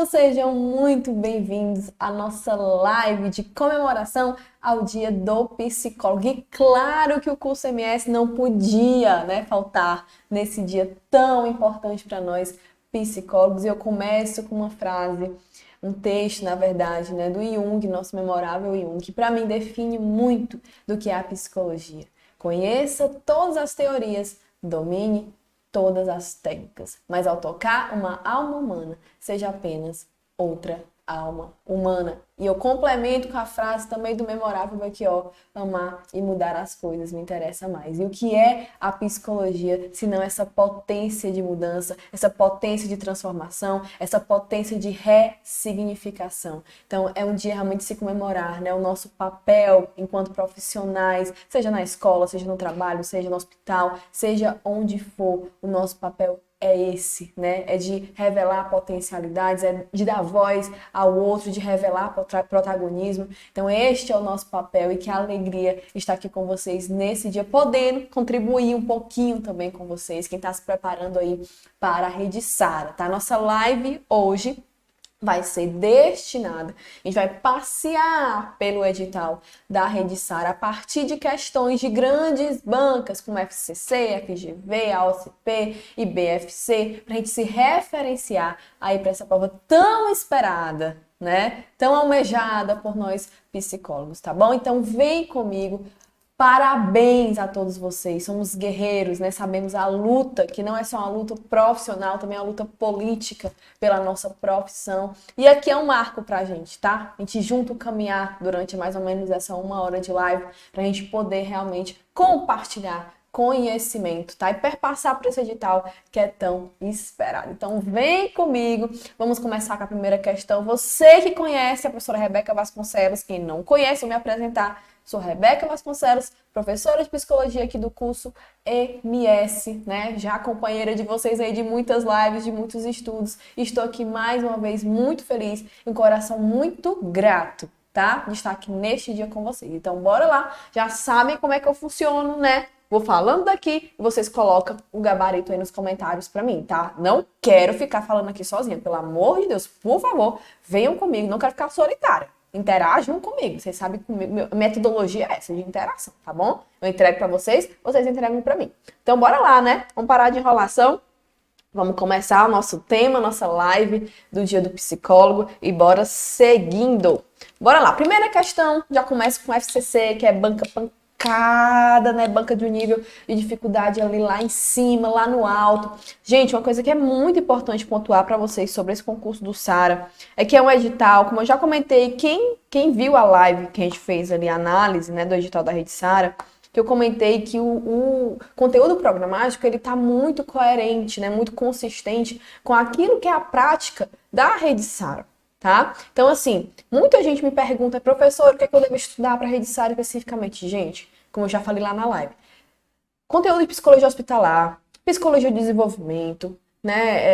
Sejam muito bem-vindos à nossa live de comemoração ao Dia do Psicólogo. E claro que o curso MS não podia, faltar nesse dia tão importante para nós psicólogos. E eu começo com uma frase, um texto, na verdade, do Jung, nosso memorável Jung, que para mim define muito do que é a psicologia. Conheça todas as teorias, domine todas as técnicas, mas ao tocar uma alma humana, seja apenas outra alma humana. E eu complemento com a frase também do memorável Belchior: amar e mudar as coisas me interessa mais. E o que é a psicologia, se não essa potência de mudança, essa potência de transformação, essa potência de ressignificação? Então é um dia realmente de se comemorar, o nosso papel enquanto profissionais, seja na escola, seja no trabalho, seja no hospital, seja onde for, o nosso papel é esse, é de revelar potencialidades, é de dar voz ao outro, de revelar protagonismo. Então este é o nosso papel e que alegria estar aqui com vocês nesse dia, podendo contribuir um pouquinho também com vocês, quem está se preparando aí para a Rede Sara, tá? Nossa live hoje vai ser destinada, a gente vai passear pelo edital da Rede Sara a partir de questões de grandes bancas como FCC, FGV, AOCP e BFC, para a gente se referenciar aí para essa prova tão esperada, tão almejada por nós psicólogos, tá bom? Então vem comigo. Parabéns a todos vocês, somos guerreiros, sabemos a luta, que não é só uma luta profissional, também é uma luta política pela nossa profissão. E aqui é um marco pra gente, tá? A gente junto caminhar durante mais ou menos essa 1 hora de live, pra gente poder realmente compartilhar conhecimento, tá? E perpassar por esse edital que é tão esperado. Então vem comigo, vamos começar com a primeira questão. Você que conhece a professora Rebeca Vasconcelos, quem não conhece, eu vou me apresentar. Sou Rebeca Vasconcelos, professora de psicologia aqui do curso MS, Já companheira de vocês aí de muitas lives, de muitos estudos. Estou aqui mais uma vez muito feliz e um coração muito grato, tá? De estar aqui neste dia com vocês. Então bora lá, já sabem como é que eu funciono, Vou falando daqui e vocês colocam o gabarito aí nos comentários pra mim, tá? Não quero ficar falando aqui sozinha, pelo amor de Deus, por favor, venham comigo, não quero ficar solitária. Interajam comigo, vocês sabem que a metodologia é essa, de interação, tá bom? Eu entrego pra vocês, vocês entregam pra mim. Então bora lá, Vamos parar de enrolação, vamos começar o nosso tema, nossa live do Dia do Psicólogo e bora seguindo. Bora lá, primeira questão, já começa com FCC, que é banca pancada, banca de um nível de dificuldade ali lá em cima, lá no alto. Gente, uma coisa que é muito importante pontuar para vocês sobre esse concurso do Sara é que é um edital, como eu já comentei, quem viu a live que a gente fez ali, a análise, do edital da Rede Sara, que eu comentei que o conteúdo programático, ele tá muito coerente, muito consistente com aquilo que é a prática da Rede Sara. Tá? Então, assim, muita gente me pergunta: professor, o que é que eu devo estudar para a Rede Sara especificamente? Gente, como eu já falei lá na live, conteúdo de psicologia hospitalar, psicologia de desenvolvimento,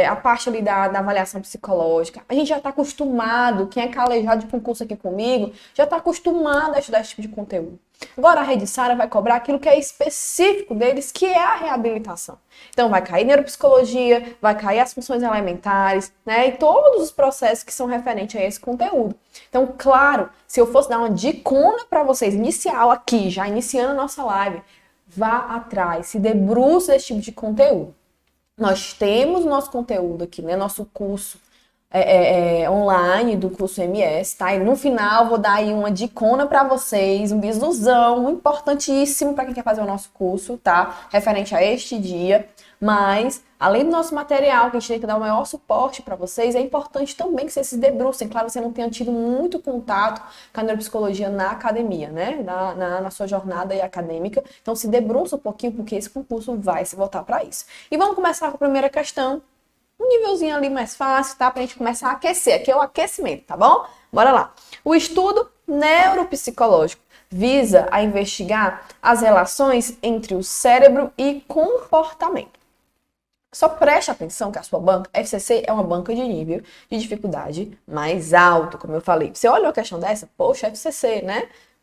a parte ali da avaliação psicológica. A gente já está acostumado, quem é calejado de concurso aqui comigo, já está acostumado a estudar esse tipo de conteúdo. Agora a Rede Sara vai cobrar aquilo que é específico deles, que é a reabilitação. Então vai cair neuropsicologia, vai cair as funções elementares, e todos os processos que são referentes a esse conteúdo. Então, claro, se eu fosse dar uma dicona para vocês, inicial aqui, já iniciando a nossa live, vá atrás, se debruce desse tipo de conteúdo. Nós temos nosso conteúdo aqui, nosso curso online do curso MS, tá? E no final vou dar aí uma dicona para vocês, um bisuzão importantíssimo para quem quer fazer o nosso curso, tá? Referente a este dia. Mas, além do nosso material, que a gente tem que dar o maior suporte para vocês, é importante também que vocês se debrucem. Claro, você não tenha tido muito contato com a neuropsicologia na academia, na sua jornada acadêmica. Então, se debruça um pouquinho, porque esse concurso vai se voltar para isso. E vamos começar com a primeira questão. Um nívelzinho ali mais fácil, tá? Pra gente começar a aquecer. Aqui é o aquecimento, tá bom? Bora lá. O estudo neuropsicológico visa a investigar as relações entre o cérebro e comportamento. Só preste atenção que a sua banca, FCC, é uma banca de nível de dificuldade mais alto, como eu falei. Você olha uma questão dessa, poxa, FCC,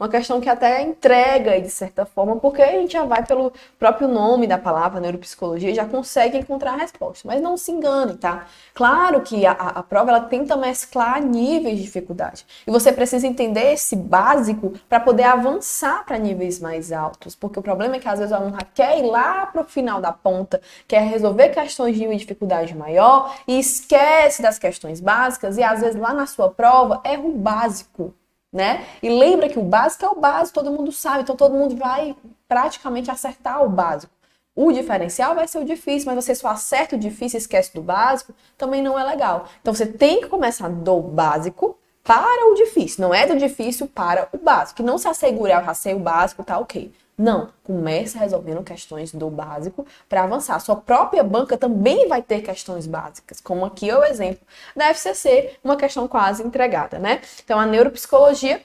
Uma questão que até entrega, de certa forma, porque a gente já vai pelo próprio nome da palavra, neuropsicologia, e já consegue encontrar a resposta. Mas não se engane, tá? Claro que a prova ela tenta mesclar níveis de dificuldade. E você precisa entender esse básico para poder avançar para níveis mais altos. Porque o problema é que às vezes o aluno quer ir lá para o final da ponta, quer resolver questões de nível de dificuldade maior e esquece das questões básicas e às vezes lá na sua prova erra o básico. Né? E lembra que o básico é o básico, todo mundo sabe, então todo mundo vai praticamente acertar o básico. O diferencial vai ser o difícil, mas você só acerta o difícil e esquece do básico, também não é legal. Então você tem que começar do básico para o difícil, não é do difícil para o básico. Que não se assegure, eu já sei o básico, tá ok. Não, começa resolvendo questões do básico para avançar. Sua própria banca também vai ter questões básicas, como aqui é o exemplo da FCC, uma questão quase entregada, né? Então, a neuropsicologia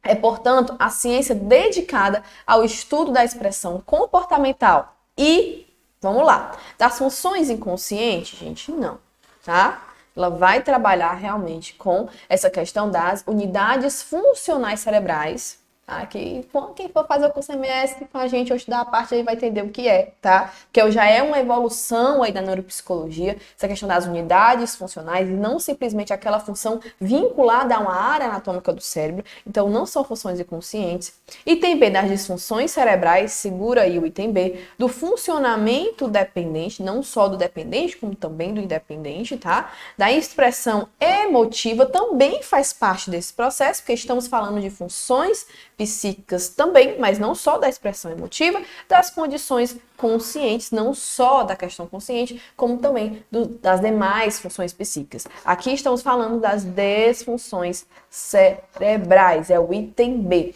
é, portanto, a ciência dedicada ao estudo da expressão comportamental e, vamos lá, das funções inconscientes, gente, não, tá? Ela vai trabalhar realmente com essa questão das unidades funcionais cerebrais, tá? Que quem for fazer o curso MS com a gente ou estudar a parte aí vai entender o que é, tá? Que já é uma evolução aí da neuropsicologia, essa questão das unidades funcionais e não simplesmente aquela função vinculada a uma área anatômica do cérebro. Então, não são funções inconscientes. Item B, das disfunções cerebrais, segura aí o item B, do funcionamento dependente, não só do dependente, como também do independente, tá? Da expressão emotiva também faz parte desse processo, porque estamos falando de funções psíquicas também, mas não só da expressão emotiva, das condições conscientes, não só da questão consciente, como também das demais funções psíquicas. Aqui estamos falando das disfunções cerebrais, é o item B.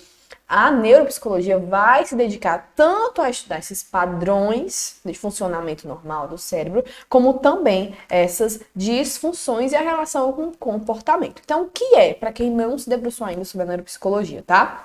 A neuropsicologia vai se dedicar tanto a estudar esses padrões de funcionamento normal do cérebro, como também essas disfunções e a relação com o comportamento. Então, o que é, para quem não se debruçou ainda sobre a neuropsicologia, tá?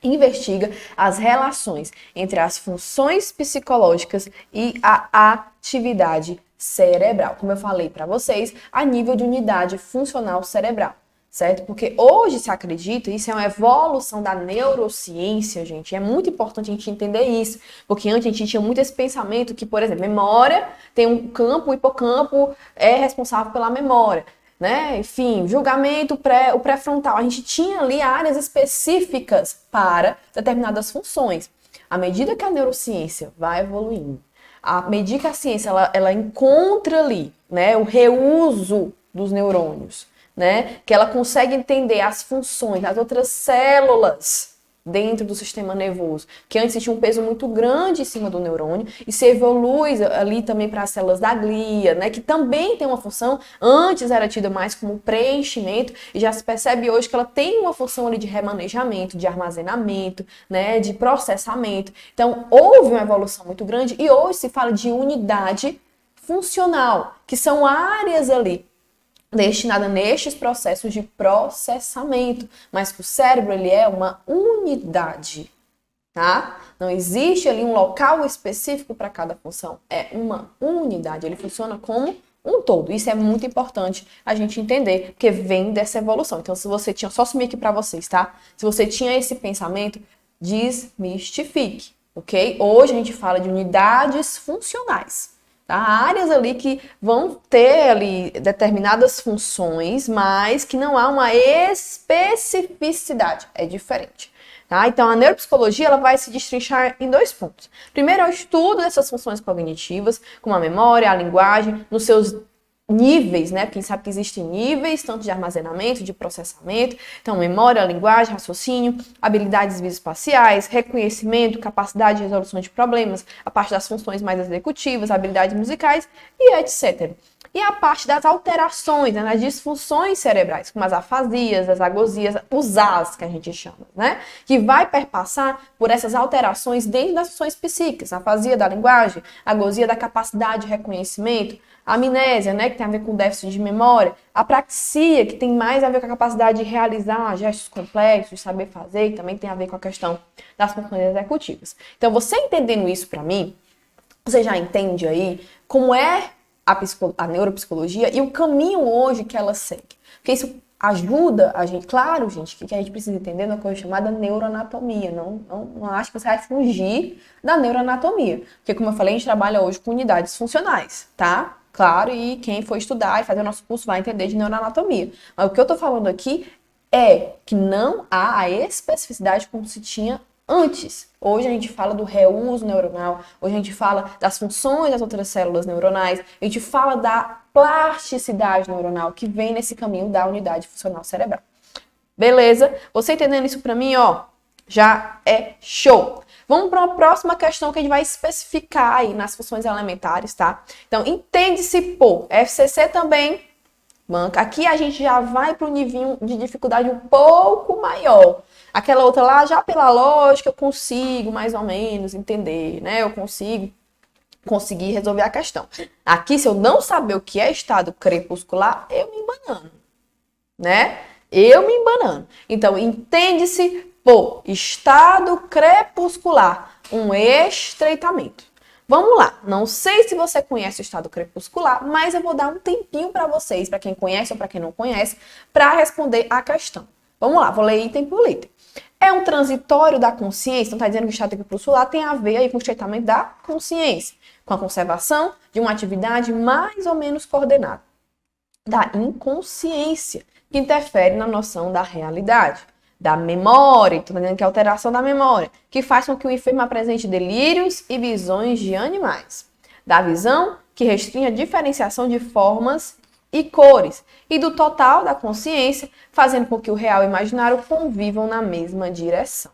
Investiga as relações entre as funções psicológicas e a atividade cerebral. Como eu falei para vocês, a nível de unidade funcional cerebral. Certo? Porque hoje se acredita, isso é uma evolução da neurociência, gente. É muito importante a gente entender isso. Porque antes a gente tinha muito esse pensamento que, por exemplo, memória tem um campo, o hipocampo é responsável pela memória. Né? Enfim, julgamento, o pré-frontal. A gente tinha ali áreas específicas para determinadas funções. À medida que a neurociência vai evoluindo, à medida que a ciência ela encontra ali, né, o reuso dos neurônios, né, que ela consegue entender as funções das outras células dentro do sistema nervoso, que antes tinha um peso muito grande em cima do neurônio, e se evolui ali também para as células da glia, né, que também tem uma função, antes era tida mais como preenchimento, e já se percebe hoje que ela tem uma função ali de remanejamento, de armazenamento, né, de processamento. Então, houve uma evolução muito grande, e hoje se fala de unidade funcional, que são áreas ali destinada nestes processos de processamento, mas que o cérebro ele é uma unidade, tá? Não existe ali um local específico para cada função, é uma unidade, ele funciona como um todo. Isso é muito importante a gente entender, porque vem dessa evolução. Então, se você tinha, só sumir aqui para vocês, tá? Se você tinha esse pensamento, desmistifique, ok? Hoje a gente fala de unidades funcionais. Tá? Áreas ali que vão ter ali determinadas funções, mas que não há uma especificidade, é diferente. Tá? Então, a neuropsicologia ela vai se destrinchar em dois pontos. Primeiro, é o estudo dessas funções cognitivas, como a memória, a linguagem, nos seus níveis, né? Porque a gente sabe que existem níveis, tanto de armazenamento, de processamento. Então, memória, linguagem, raciocínio, habilidades visoespaciais, reconhecimento, capacidade de resolução de problemas, a parte das funções mais executivas, habilidades musicais e etc. E a parte das alterações, né, das disfunções cerebrais, como as afasias, as agosias, os As, que a gente chama, né? Que vai perpassar por essas alterações dentro das funções psíquicas, a afasia da linguagem, a agosia da capacidade de reconhecimento, a amnésia, né, que tem a ver com déficit de memória, a praxia, que tem mais a ver com a capacidade de realizar gestos complexos, de saber fazer, que também tem a ver com a questão das funções executivas. Então, você entendendo isso para mim, você já entende aí como é a neuropsicologia e o caminho hoje que ela segue. Porque isso ajuda a gente. Claro, gente, que a gente precisa entender uma coisa chamada neuroanatomia. Não acho que você vai fugir da neuroanatomia. Porque, como eu falei, a gente trabalha hoje com unidades funcionais, tá? Claro, e quem for estudar e fazer o nosso curso vai entender de neuroanatomia. Mas o que eu tô falando aqui é que não há a especificidade como se tinha antes. Hoje a gente fala do reuso neuronal, hoje a gente fala das funções das outras células neuronais, a gente fala da plasticidade neuronal que vem nesse caminho da unidade funcional cerebral. Beleza? Você entendendo isso pra mim, ó, já é show. Vamos para uma próxima questão que a gente vai especificar aí nas funções elementares, tá? Então, entende-se por FCC também, manca. Aqui a gente já vai para um nível de dificuldade um pouco maior. Aquela outra lá, já pela lógica, eu consigo mais ou menos entender, né? Eu conseguir resolver a questão. Aqui, se eu não saber o que é estado crepuscular, eu me embanano, né? Eu me embanano. Então, entende-se por estado crepuscular, um estreitamento. Vamos lá, não sei se você conhece o estado crepuscular, mas eu vou dar um tempinho para vocês, para quem conhece ou para quem não conhece, para responder a questão. Vamos lá, vou ler item por item. É um transitório da consciência, então está dizendo que o estado crepuscular tem a ver aí com o estreitamento da consciência, com a conservação de uma atividade mais ou menos coordenada, da inconsciência, que interfere na noção da realidade, da memória, então tá dizendo que é alteração da memória, que faz com que o enfermo apresente delírios e visões de animais, da visão, que restringe a diferenciação de formas e cores, e do total da consciência, fazendo com que o real e o imaginário convivam na mesma direção.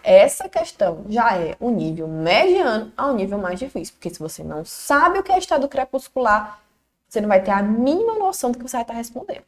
Essa questão já é o nível mediano ao nível mais difícil, porque se você não sabe o que é estado crepuscular, você não vai ter a mínima noção do que você vai estar respondendo.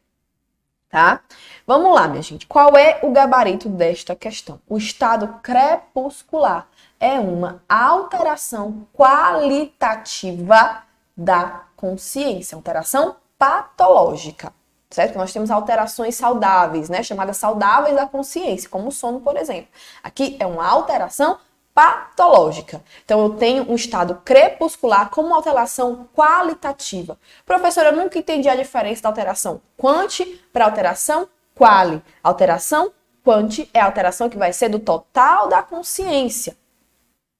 Tá? Vamos lá, minha gente. Qual é o gabarito desta questão? O estado crepuscular é uma alteração qualitativa da consciência, alteração patológica, certo? Nós temos alterações saudáveis, né? Chamadas saudáveis da consciência, como o sono, por exemplo. Aqui é uma alteração patológica. Então, eu tenho um estado crepuscular como uma alteração qualitativa. Professora, eu nunca entendi a diferença da alteração quanti para alteração quali. Alteração quanti é a alteração que vai ser do total da consciência.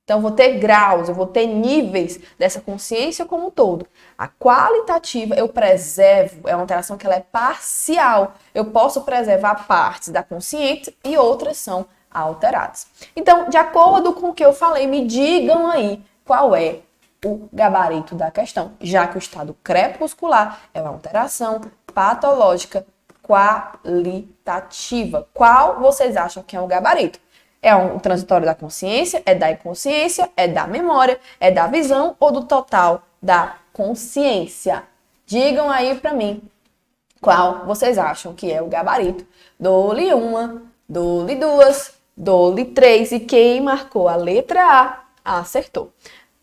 Então, eu vou ter graus, eu vou ter níveis dessa consciência como um todo. A qualitativa, eu preservo, é uma alteração que ela é parcial. Eu posso preservar partes da consciência e outras são alteradas. Então, de acordo com o que eu falei, me digam aí qual é o gabarito da questão, já que o estado crepuscular é uma alteração patológica qualitativa. Qual vocês acham que é o gabarito? É um transitório da consciência, é da inconsciência, é da memória, é da visão ou do total da consciência? Digam aí pra mim qual vocês acham que é o gabarito. Dou-lhe uma, dou-lhe duas, dou-lhe três. E quem marcou a letra A, acertou.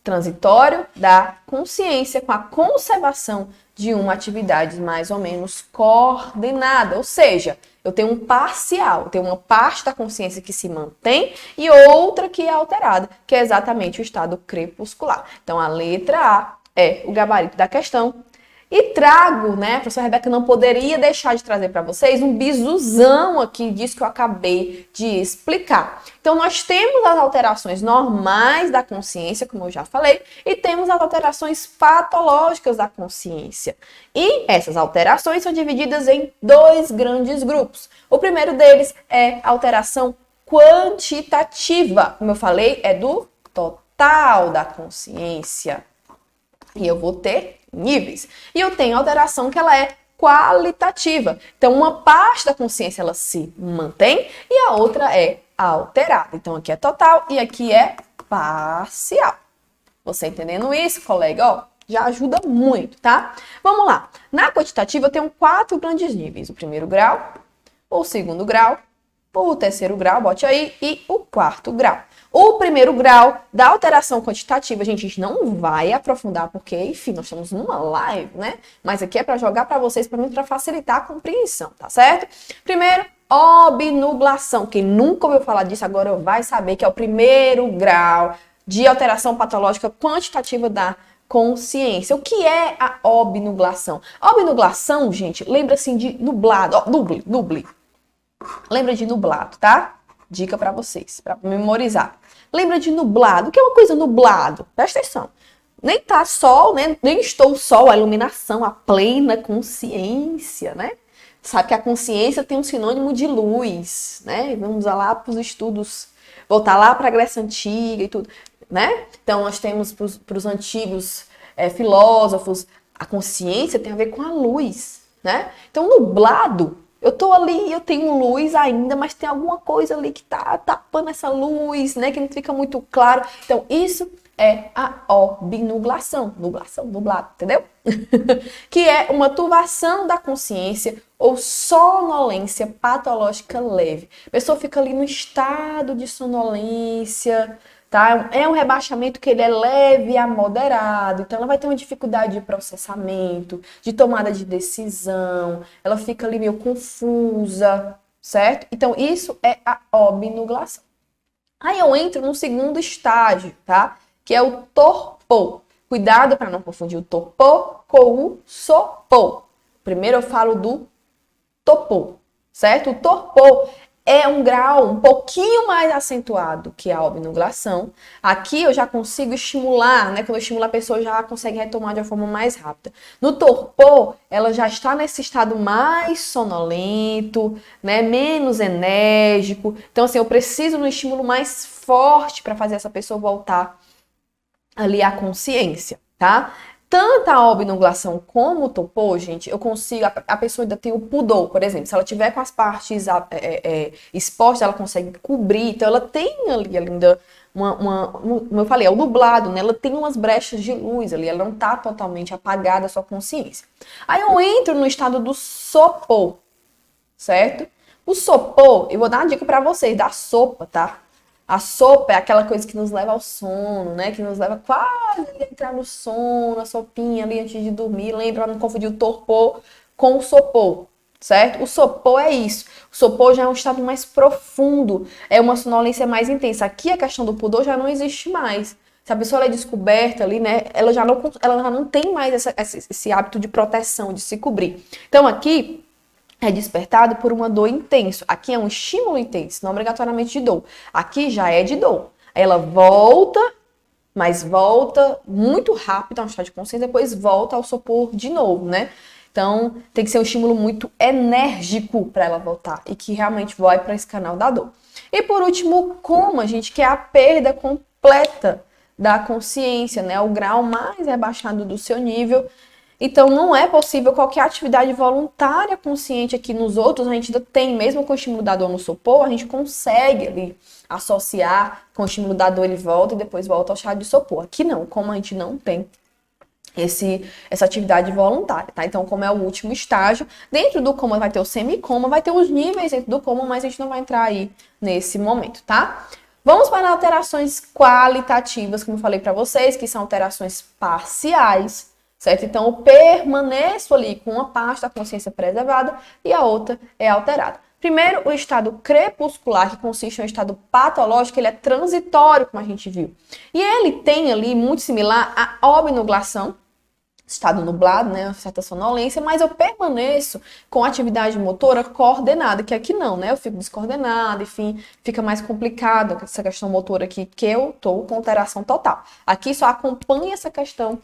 Transitório da consciência com a conservação de uma atividade mais ou menos coordenada. Ou seja, eu tenho um parcial, eu tenho uma parte da consciência que se mantém e outra que é alterada, que é exatamente o estado crepuscular. Então, a letra A é o gabarito da questão. E trago, né, a professora Rebeca não poderia deixar de trazer para vocês um bisuzão aqui disso que eu acabei de explicar. Então, nós temos as alterações normais da consciência, como eu já falei, e temos as alterações patológicas da consciência. E essas alterações são divididas em dois grandes grupos. O primeiro deles é a alteração quantitativa, como eu falei, é do total da consciência. E eu vou ter níveis. E eu tenho alteração que ela é qualitativa. Então, uma parte da consciência ela se mantém e a outra é alterada. Então, aqui é total e aqui é parcial. Você entendendo isso, colega? Ó, já ajuda muito, tá? Vamos lá. Na quantitativa, eu tenho 4 grandes níveis. O primeiro grau, o segundo grau, o terceiro grau, bote aí, e o quarto grau. O primeiro grau da alteração quantitativa, a gente não vai aprofundar, porque, enfim, nós estamos numa live, né? Mas aqui é para jogar para vocês, para facilitar a compreensão, tá certo? Primeiro, obnublação. Quem nunca ouviu falar disso agora vai saber que é o primeiro grau de alteração patológica quantitativa da consciência. O que é a obnublação? A obnublação, gente, lembra assim de nublado, ó, nuble. Lembra de nublado, tá? Dica para vocês, para memorizar. Lembra de nublado? O que é uma coisa nublado? Presta atenção. Nem tá sol, né? Nem estou sol, a iluminação, a plena consciência, né? Sabe que a consciência tem um sinônimo de luz, né? Vamos lá para os estudos, voltar lá para a Grécia Antiga e tudo, né? Então, nós temos para os antigos filósofos, a consciência tem a ver com a luz, né? Então, nublado, eu tô ali, eu tenho luz ainda, mas tem alguma coisa ali que tá tapando essa luz, né? Que não fica muito claro. Então, isso é a obnublação. Nublação, nublado, entendeu? Que é uma turbação da consciência ou sonolência patológica leve. A pessoa fica ali no estado de sonolência, tá? É um rebaixamento que ele é leve a moderado, então ela vai ter uma dificuldade de processamento, de tomada de decisão, ela fica ali meio confusa, certo? Então isso é a obnublação. Aí eu entro no segundo estágio, tá? Que é o torpor. Cuidado para não confundir o torpor com o sopor. Primeiro eu falo do torpor, certo? O torpor é um grau um pouquinho mais acentuado que a obnublação. Aqui eu já consigo estimular, né? Quando eu estimulo a pessoa já consegue retomar de uma forma mais rápida. No torpor, ela já está nesse estado mais sonolento, né? Menos enérgico. Então, assim, eu preciso de um estímulo mais forte para fazer essa pessoa voltar ali à consciência, tá? Tanto a obnublação como o torpor, gente, eu consigo, a pessoa ainda tem o pudor, por exemplo, se ela tiver com as partes expostas, ela consegue cobrir, então ela tem ali ainda como eu falei, é o nublado, né? Ela tem umas brechas de luz ali, ela não tá totalmente apagada a sua consciência. Aí eu entro no estado do sopor, certo? O sopor, eu vou dar uma dica pra vocês, da sopa, tá? A sopa é aquela coisa que nos leva ao sono, né? Que nos leva quase a entrar no sono, a sopinha ali antes de dormir. Lembra, não confundir o torpor com o sopor, certo? O sopor é isso. O sopor já é um estado mais profundo, é uma sonolência mais intensa. Aqui a questão do pudor já não existe mais. Se a pessoa é descoberta ali, né? Ela já não tem mais esse hábito de proteção, de se cobrir. Então aqui é despertado por uma dor intensa. Aqui é um estímulo intenso, não obrigatoriamente de dor. Aqui já é de dor. Ela volta, mas volta muito rápido a um estado de consciência, depois volta ao sopor de novo, né? Então, tem que ser um estímulo muito enérgico para ela voltar e que realmente vai para esse canal da dor. E por último, o coma, gente, que é a perda completa da consciência, né? O grau mais rebaixado do seu nível. Então, não é possível qualquer atividade voluntária consciente aqui nos outros, a gente ainda tem, mesmo com o estímulo da dor no sopor, a gente consegue ali associar com o estímulo da dor, ele volta e depois volta ao estado de sopor. Aqui não, como a gente não tem essa atividade voluntária, tá? Então, como é o último estágio, dentro do coma vai ter o semicoma, vai ter os níveis dentro do coma, mas a gente não vai entrar aí nesse momento, tá? Vamos para alterações qualitativas, como eu falei para vocês, que são alterações parciais, certo? Então, eu permaneço ali com uma parte da consciência preservada e a outra é alterada. Primeiro, o estado crepuscular, que consiste em um estado patológico, ele é transitório, como a gente viu. E ele tem ali, muito similar à obnublação, estado nublado, né, uma certa sonolência, mas eu permaneço com atividade motora coordenada, que aqui não, né, eu fico descoordenada, enfim, fica mais complicado essa questão motora aqui, que eu tô com alteração total. Aqui só acompanha essa questão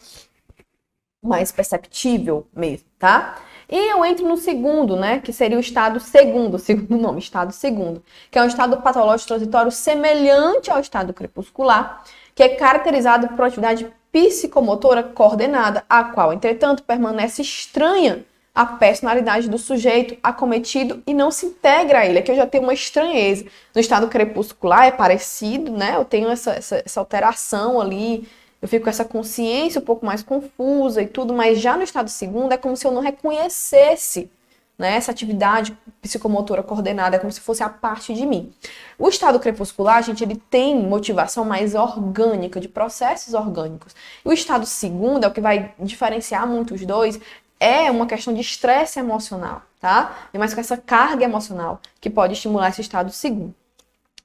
mais perceptível mesmo, tá? E eu entro no segundo, né, que seria o estado segundo nome, estado segundo, que é um estado patológico transitório semelhante ao estado crepuscular, que é caracterizado por atividade psicomotora coordenada, a qual, entretanto, permanece estranha à personalidade do sujeito acometido e não se integra a ele. Aqui eu já tenho uma estranheza. No estado crepuscular é parecido, né? Eu tenho essa alteração ali, eu fico com essa consciência um pouco mais confusa e tudo, mas já no estado segundo é como se eu não reconhecesse, né, essa atividade psicomotora coordenada, é como se fosse a parte de mim. O estado crepuscular, gente, ele tem motivação mais orgânica, de processos orgânicos. E o estado segundo, é o que vai diferenciar muito os dois, é uma questão de estresse emocional, tá? E mais com essa carga emocional que pode estimular esse estado segundo.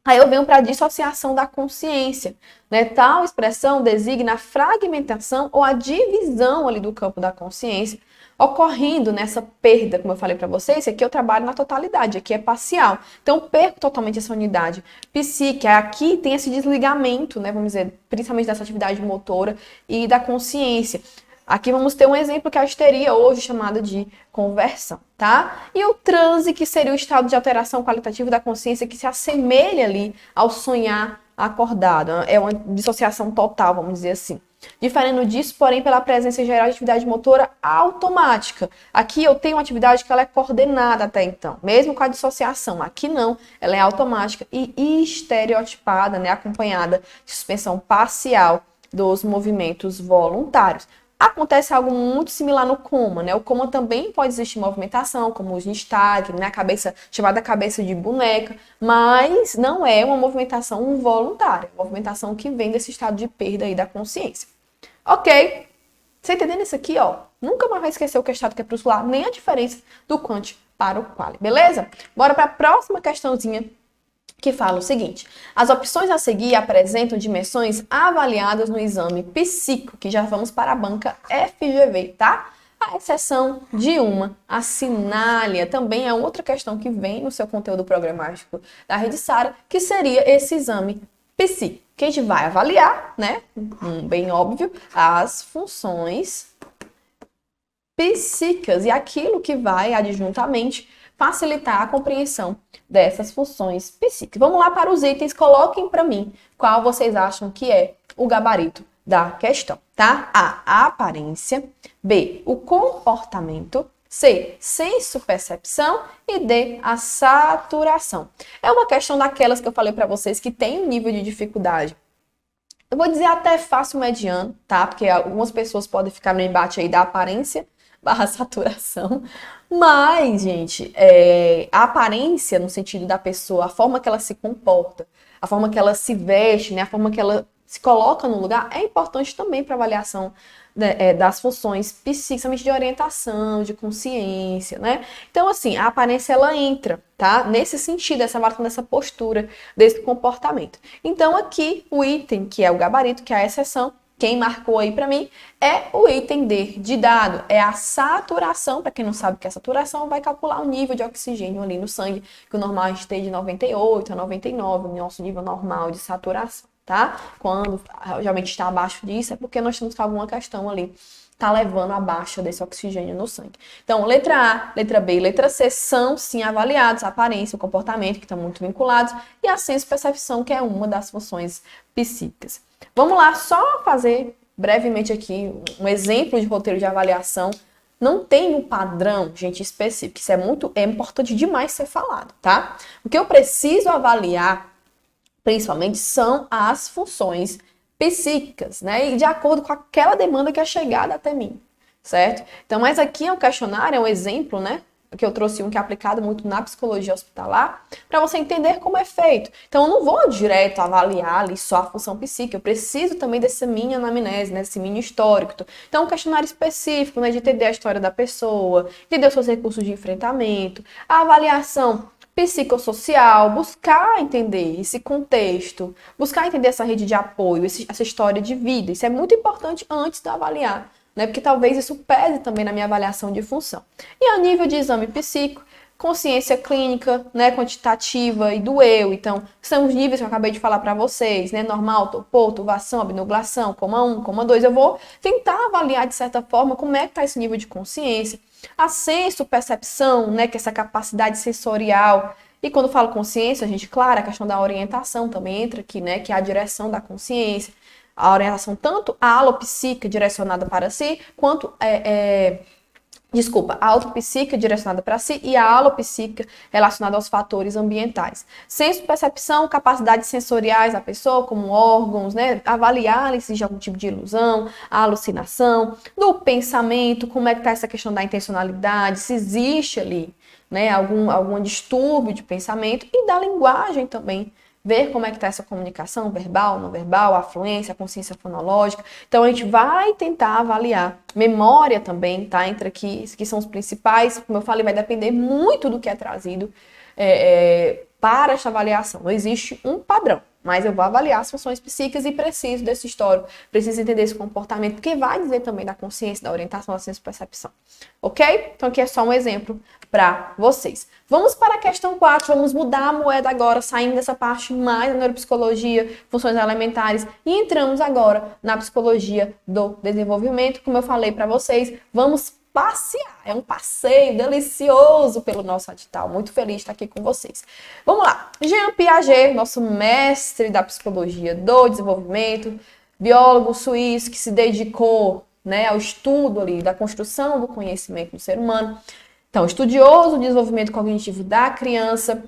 Aí eu venho para a dissociação da consciência, né? Tal expressão designa a fragmentação ou a divisão ali do campo da consciência, ocorrendo nessa perda, como eu falei para vocês, aqui eu trabalho na totalidade, aqui é parcial. Então eu perco totalmente essa unidade psíquica. Aqui tem esse desligamento, né? Vamos dizer, principalmente dessa atividade motora e da consciência. Aqui vamos ter um exemplo que a histeria hoje chamada de conversão, tá? E o transe, que seria o estado de alteração qualitativa da consciência que se assemelha ali ao sonhar acordado. É uma dissociação total, vamos dizer assim. Diferendo disso, porém, pela presença geral de atividade motora automática. Aqui eu tenho uma atividade que ela é coordenada até então, mesmo com a dissociação. Aqui não, ela é automática e estereotipada, né? Acompanhada de suspensão parcial dos movimentos voluntários. Acontece algo muito similar no coma, né? O coma também pode existir movimentação, como os nistagmus, né? A cabeça, chamada cabeça de boneca, mas não é uma movimentação voluntária, uma movimentação que vem desse estado de perda aí da consciência. Ok? Você entendendo isso aqui, ó? Nunca mais vai esquecer o que é estado crepuscular, nem a diferença do quant para o quali, beleza? Bora para a próxima questãozinha, que fala o seguinte: as opções a seguir apresentam dimensões avaliadas no exame psíquico, que já vamos para a banca FGV, tá? A exceção de uma, a sinália, também é outra questão que vem no seu conteúdo programático da Rede Sara, que seria esse exame psíquico, que a gente vai avaliar, né? Bem óbvio, as funções psíquicas e aquilo que vai adjuntamente facilitar a compreensão dessas funções psíquicas. Vamos lá para os itens, coloquem para mim qual vocês acham que é o gabarito da questão, tá? A, a aparência, B, o comportamento, C, senso-percepção e D, a saturação. É uma questão daquelas que eu falei para vocês que tem um nível de dificuldade. Eu vou dizer até fácil mediano, tá? Porque algumas pessoas podem ficar no embate aí da aparência barra saturação. Mas, gente, a aparência no sentido da pessoa, a forma que ela se comporta, a forma que ela se veste, né, a forma que ela se coloca no lugar, é importante também para avaliação das funções psiquicamente de orientação, de consciência, né? Então, assim, a aparência, ela entra, tá? Nesse sentido, essa avaliação dessa postura, desse comportamento. Então, aqui, o item, que é o gabarito, que é a exceção, quem marcou aí para mim é o item D de dado, é a saturação. Para quem não sabe o que é saturação, vai calcular o nível de oxigênio ali no sangue, que o normal a gente tem de 98 a 99, o nosso nível normal de saturação, tá? Quando realmente está abaixo disso, é porque nós temos alguma questão ali, tá levando a baixa desse oxigênio no sangue. Então, letra A, letra B e letra C são sim avaliados, a aparência, o comportamento, que estão muito vinculados, e a senso-percepção, que é uma das funções psíquicas. Vamos lá, só fazer brevemente aqui um exemplo de roteiro de avaliação. Não tem um padrão, gente, específico. Isso é importante demais ser falado, tá? O que eu preciso avaliar, principalmente, são as funções psíquicas, né? E de acordo com aquela demanda que é chegada até mim, certo? Então, mas aqui é um questionário, é um exemplo, né? Que eu trouxe um que é aplicado muito na psicologia hospitalar, para você entender como é feito. Então, eu não vou direto avaliar ali só a função psíquica, eu preciso também dessa minha anamnese, né, desse mini histórico. Então, um questionário específico, né, de entender a história da pessoa, entender os seus recursos de enfrentamento, a avaliação psicossocial, buscar entender esse contexto, buscar entender essa rede de apoio, essa história de vida. Isso é muito importante antes de avaliar, né? Porque talvez isso pese também na minha avaliação de função. E a nível de exame psíquico, consciência clínica, né, quantitativa e do eu. Então, são os níveis que eu acabei de falar para vocês, né? Normal, topor, turvação, abnublação, coma 1, coma 2. Eu vou tentar avaliar, de certa forma, como é que está esse nível de consciência. A senso-percepção, né, que é essa capacidade sensorial. E quando falo consciência, gente, claro, a questão da orientação também entra aqui, né, que é a direção da consciência. A orientação tanto a alopsíquica direcionada para si, quanto a autopsíquica direcionada para si e a alopsíquica relacionada aos fatores ambientais. Senso-percepção, capacidades sensoriais da pessoa, como órgãos, né? Avaliar se existe algum tipo de ilusão, a alucinação, do pensamento, como é que está essa questão da intencionalidade, se existe ali, né, algum distúrbio de pensamento, e da linguagem também. Ver como é que está essa comunicação verbal, não verbal, a fluência, a consciência fonológica. Então, a gente vai tentar avaliar. Memória também, tá? Entra aqui, esses aqui são os principais. Como eu falei, vai depender muito do que é trazido para esta avaliação. Não existe um padrão, mas eu vou avaliar as funções psíquicas e preciso desse histórico, preciso entender esse comportamento, porque vai dizer também da consciência, da orientação, da ciência-percepção. Ok? Então aqui é só um exemplo para vocês. Vamos para a questão 4, vamos mudar a moeda agora, saindo dessa parte mais da neuropsicologia, funções elementares, e entramos agora na psicologia do desenvolvimento. Como eu falei para vocês, vamos passear, é um passeio delicioso pelo nosso edital, muito feliz de estar aqui com vocês. Vamos lá, Jean Piaget, nosso mestre da psicologia do desenvolvimento, biólogo suíço que se dedicou, né, ao estudo ali da construção do conhecimento do ser humano. Então, estudioso do desenvolvimento cognitivo da criança,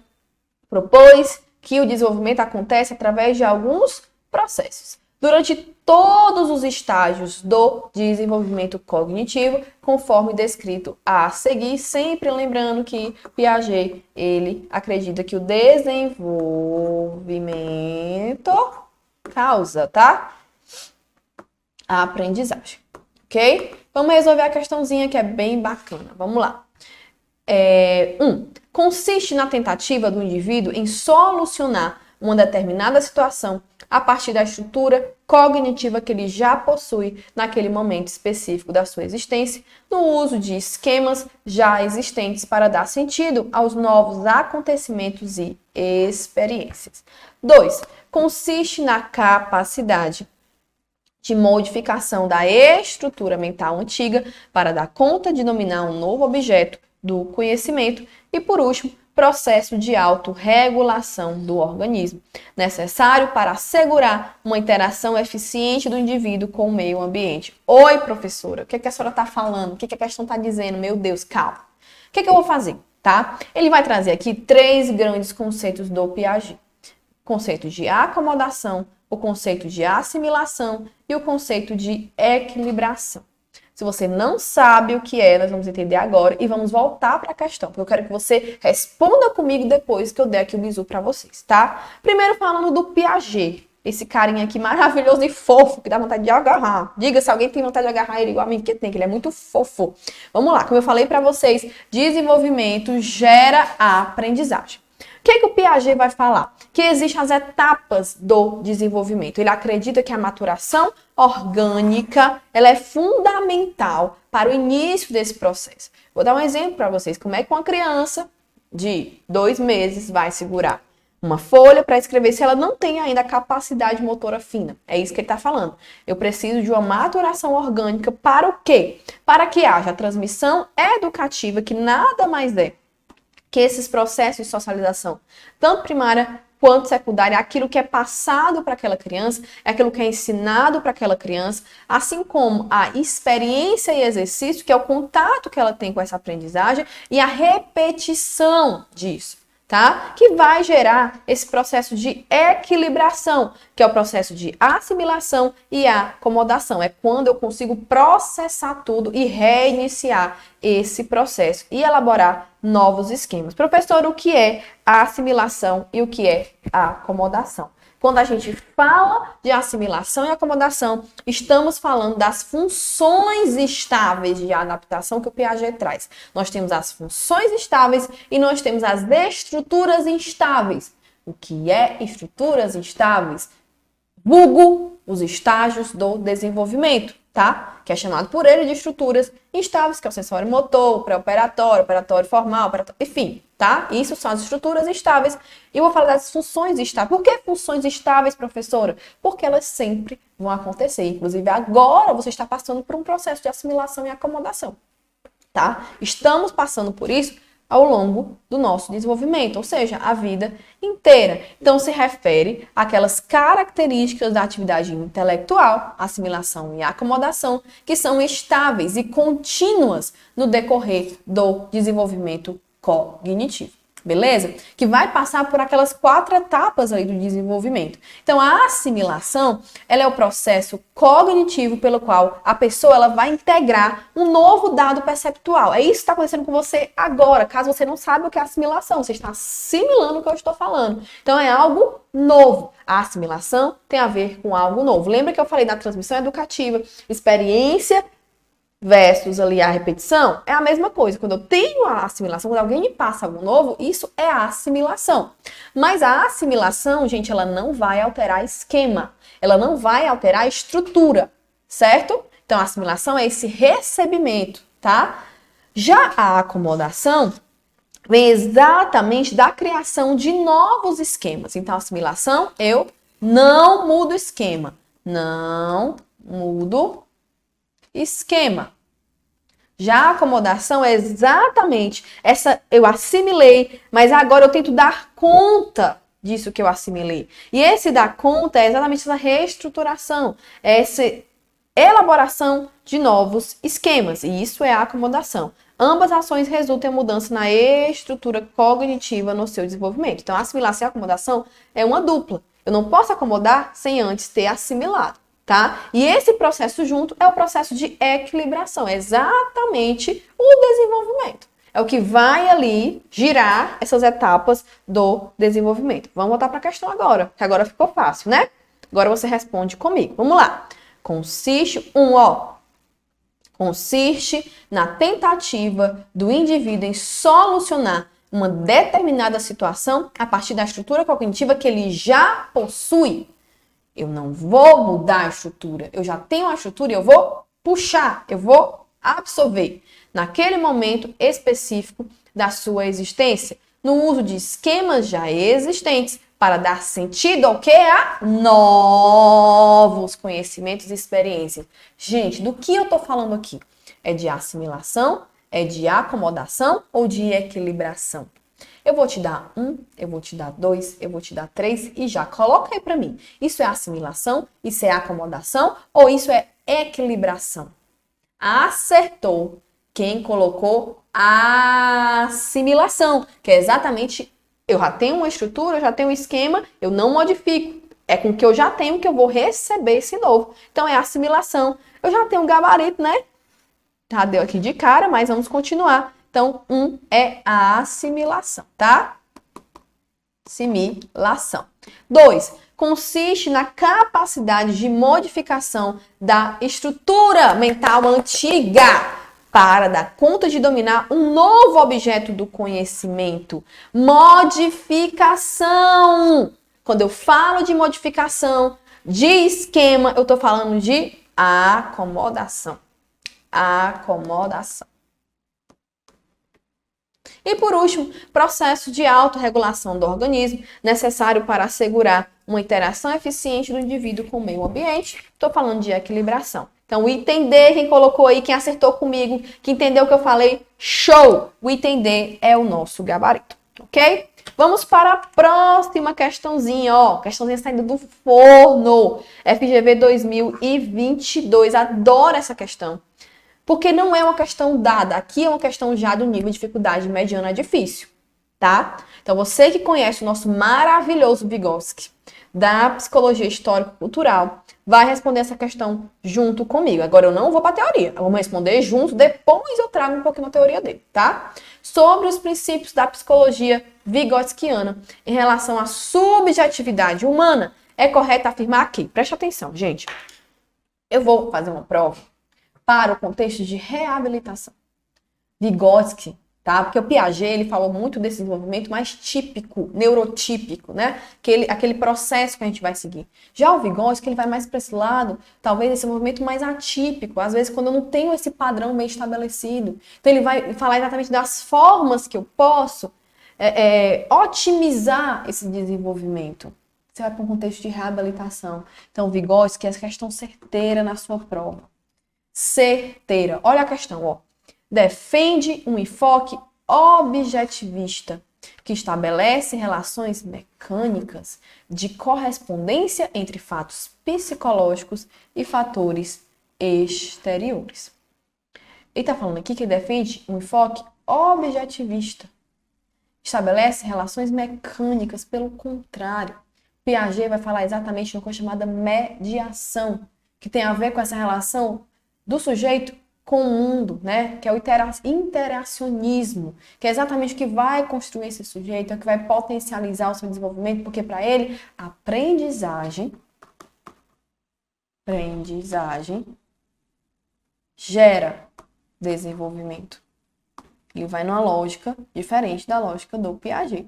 propôs que o desenvolvimento acontece através de alguns processos. Durante todos os estágios do desenvolvimento cognitivo, conforme descrito a seguir, sempre lembrando que Piaget, ele acredita que o desenvolvimento causa, tá? A aprendizagem, ok? Vamos resolver a questãozinha que é bem bacana. Vamos lá. Consiste na tentativa do indivíduo em solucionar uma determinada situação a partir da estrutura cognitiva que ele já possui naquele momento específico da sua existência, no uso de esquemas já existentes para dar sentido aos novos acontecimentos e experiências. 2. Consiste na capacidade de modificação da estrutura mental antiga para dar conta de dominar um novo objeto do conhecimento. E, por último, processo de autorregulação do organismo, necessário para assegurar uma interação eficiente do indivíduo com o meio ambiente. Oi, professora, o que a senhora está falando? O que a questão está dizendo? Meu Deus, calma. O que eu vou fazer, tá? Ele vai trazer aqui 3 grandes conceitos do Piaget. O conceito de acomodação, o conceito de assimilação e o conceito de equilibração. Se você não sabe o que é, nós vamos entender agora e vamos voltar para a questão, porque eu quero que você responda comigo depois que eu der aqui o bizu para vocês, tá? Primeiro falando do Piaget, esse carinha aqui maravilhoso e fofo, que dá vontade de agarrar. Diga se alguém tem vontade de agarrar ele igual a mim, que tem, que ele é muito fofo. Vamos lá, como eu falei para vocês, desenvolvimento gera a aprendizagem. O que o Piaget vai falar? Que existem as etapas do desenvolvimento. Ele acredita que a maturação orgânica ela é fundamental para o início desse processo. Vou dar um exemplo para vocês. Como é que uma criança de 2 meses vai segurar uma folha para escrever se ela não tem ainda a capacidade motora fina? É isso que ele está falando. Eu preciso de uma maturação orgânica para o quê? Para que haja a transmissão educativa, que nada mais é que esses processos de socialização, tanto primária quanto secundária, aquilo que é passado para aquela criança, é aquilo que é ensinado para aquela criança, assim como a experiência e exercício, que é o contato que ela tem com essa aprendizagem, e a repetição disso, tá? Que vai gerar esse processo de equilibração, que é o processo de assimilação e acomodação. É quando eu consigo processar tudo e reiniciar esse processo e elaborar novos esquemas. Professor, o que é a assimilação e o que é a acomodação? Quando a gente fala de assimilação e acomodação, estamos falando das funções estáveis de adaptação que o Piaget traz. Nós temos as funções estáveis e nós temos as estruturas instáveis. O que é estruturas instáveis? Vulgo os estágios do desenvolvimento, tá? Que é chamado por ele de estruturas instáveis, que é o sensório motor, o pré-operatório, operatório formal, enfim, tá? Isso são as estruturas estáveis. E eu vou falar das funções estáveis. Por que funções estáveis, professora? Porque elas sempre vão acontecer. Inclusive, agora você está passando por um processo de assimilação e acomodação, tá? Estamos passando por isso ao longo do nosso desenvolvimento, ou seja, a vida inteira. Então, se refere àquelas características da atividade intelectual, assimilação e acomodação, que são estáveis e contínuas no decorrer do desenvolvimento cognitivo. Beleza? Que vai passar por aquelas 4 etapas aí do desenvolvimento. Então, a assimilação, ela é o processo cognitivo pelo qual a pessoa ela vai integrar um novo dado perceptual. É isso que está acontecendo com você agora, caso você não saiba o que é assimilação. Você está assimilando o que eu estou falando. Então, é algo novo. A assimilação tem a ver com algo novo. Lembra que eu falei da transmissão educativa, experiência versus ali a repetição, é a mesma coisa. Quando eu tenho a assimilação, quando alguém me passa algo novo, isso é a assimilação. Mas a assimilação, gente, ela não vai alterar esquema, ela não vai alterar a estrutura, certo? Então, a assimilação é esse recebimento, tá? Já a acomodação vem exatamente da criação de novos esquemas. Então, a assimilação, eu não mudo o esquema. Não mudo esquema. Já a acomodação é exatamente essa, eu assimilei, mas agora eu tento dar conta disso que eu assimilei. E esse dar conta é exatamente essa reestruturação, é essa elaboração de novos esquemas, e isso é a acomodação. Ambas ações resultam em mudança na estrutura cognitiva no seu desenvolvimento. Então, a assimilação e a acomodação é uma dupla. Eu não posso acomodar sem antes ter assimilado, tá? E esse processo junto é o processo de equilibração, é exatamente o desenvolvimento. É o que vai ali girar essas etapas do desenvolvimento. Vamos voltar para a questão agora, que agora ficou fácil, né? Agora você responde comigo. Vamos lá. Consiste na tentativa do indivíduo em solucionar uma determinada situação a partir da estrutura cognitiva que ele já possui. Eu não vou mudar a estrutura, eu já tenho a estrutura e eu vou puxar, eu vou absorver naquele momento específico da sua existência, no uso de esquemas já existentes para dar sentido ao que? A novos conhecimentos e experiências. Gente, do que eu tô falando aqui? É de assimilação? É de acomodação ou de equilibração? Eu vou te dar 1, eu vou te dar 2, eu vou te dar 3 e já coloca aí para mim. Isso é assimilação? Isso é acomodação? Ou isso é equilibração? Acertou quem colocou assimilação, que é exatamente, eu já tenho uma estrutura, eu já tenho um esquema, eu não modifico. É com o que eu já tenho que eu vou receber esse novo. Então é assimilação. Eu já tenho um gabarito, né? Já deu aqui de cara, mas vamos continuar. Então, 1 é a assimilação, tá? Assimilação. 2, consiste na capacidade de modificação da estrutura mental antiga para dar conta de dominar um novo objeto do conhecimento. Modificação. Quando eu falo de modificação, de esquema, eu estou falando de acomodação. Acomodação. E por último, processo de autorregulação do organismo, necessário para assegurar uma interação eficiente do indivíduo com o meio ambiente. Estou falando de equilibração. Então, o item D, quem colocou aí, quem acertou comigo, que entendeu o que eu falei, show! O item D é o nosso gabarito, ok? Vamos para a próxima questãozinha, ó. Questãozinha saindo do forno. FGV 2022. Adoro essa questão. Porque não é uma questão dada. Aqui é uma questão já do nível de dificuldade mediana a difícil, tá? Então, você que conhece o nosso maravilhoso Vygotsky da psicologia histórico-cultural vai responder essa questão junto comigo. Agora, eu não vou para a teoria. Eu vou responder junto, depois eu trago um pouquinho a teoria dele, tá? Sobre os princípios da psicologia vygotskiana em relação à subjetividade humana, é correto afirmar aqui. Preste atenção, gente. Eu vou fazer uma prova para o contexto de reabilitação. Vygotsky, tá? Porque o Piaget, ele falou muito desse desenvolvimento mais típico, neurotípico, né? Aquele processo que a gente vai seguir. Já o Vygotsky, ele vai mais para esse lado, talvez esse movimento mais atípico, às vezes quando eu não tenho esse padrão bem estabelecido. Então ele vai falar exatamente das formas que eu posso otimizar esse desenvolvimento. Você vai para um contexto de reabilitação. Então, Vygotsky, essa questão certeira na sua prova. Certeira. Olha a questão, ó. Defende um enfoque objetivista que estabelece relações mecânicas de correspondência entre fatos psicológicos e fatores exteriores. Ele está falando aqui que defende um enfoque objetivista. Estabelece relações mecânicas, pelo contrário. Piaget vai falar exatamente de uma coisa chamada mediação, que tem a ver com essa relação do sujeito com o mundo, né? Que é o interacionismo, que é exatamente o que vai construir esse sujeito, é o que vai potencializar o seu desenvolvimento, porque para ele, a aprendizagem gera desenvolvimento. Ele vai numa lógica diferente da lógica do Piaget.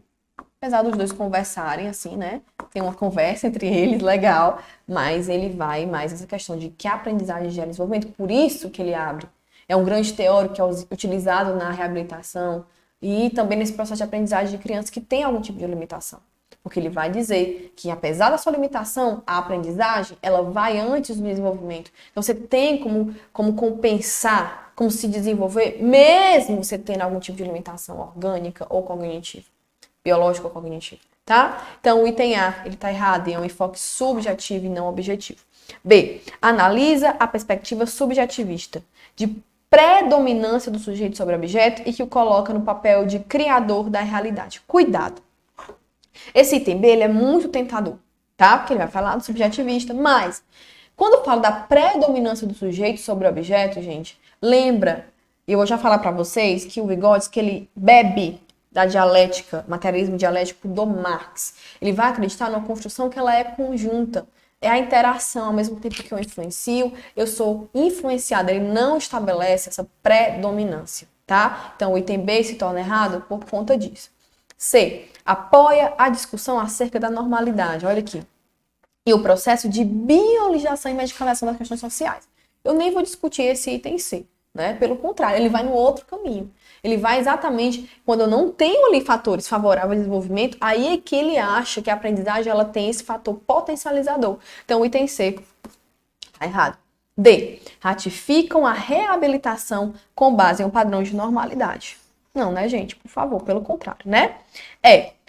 Apesar dos dois conversarem assim, né? Tem uma conversa entre eles, legal, mas ele vai mais nessa questão de que a aprendizagem gera desenvolvimento. Por isso que ele abre. É um grande teórico que é utilizado na reabilitação e também nesse processo de aprendizagem de crianças que tem algum tipo de limitação. Porque ele vai dizer que, apesar da sua limitação, a aprendizagem, ela vai antes do desenvolvimento. Então, você tem como compensar, como se desenvolver, mesmo você tendo algum tipo de limitação orgânica ou cognitiva, biológica ou cognitiva, tá? Então, o item A, ele tá errado, é um enfoque subjetivo e não objetivo. B, analisa a perspectiva subjetivista, de predominância do sujeito sobre o objeto e que o coloca no papel de criador da realidade. Cuidado! Esse item B, ele é muito tentador, tá? Porque ele vai falar do subjetivista, mas quando eu falo da predominância do sujeito sobre o objeto, gente, lembra, eu vou já falar para vocês que o Vygotsky, ele bebe da dialética, materialismo dialético do Marx. Ele vai acreditar numa construção que ela é conjunta. É a interação, ao mesmo tempo que eu influencio, eu sou influenciada. Ele não estabelece essa predominância, tá? Então, o item B se torna errado por conta disso. C. Apoia a discussão acerca da normalidade. Olha aqui. E o processo de biologização e medicalização das questões sociais. Eu nem vou discutir esse item C, né? Pelo contrário, ele vai no outro caminho. Ele vai exatamente quando eu não tenho ali fatores favoráveis ao desenvolvimento, aí é que ele acha que a aprendizagem ela tem esse fator potencializador. Então, o item C tá errado. D. Ratificam a reabilitação com base em um padrão de normalidade. Não, né, gente? Por favor, pelo contrário, né?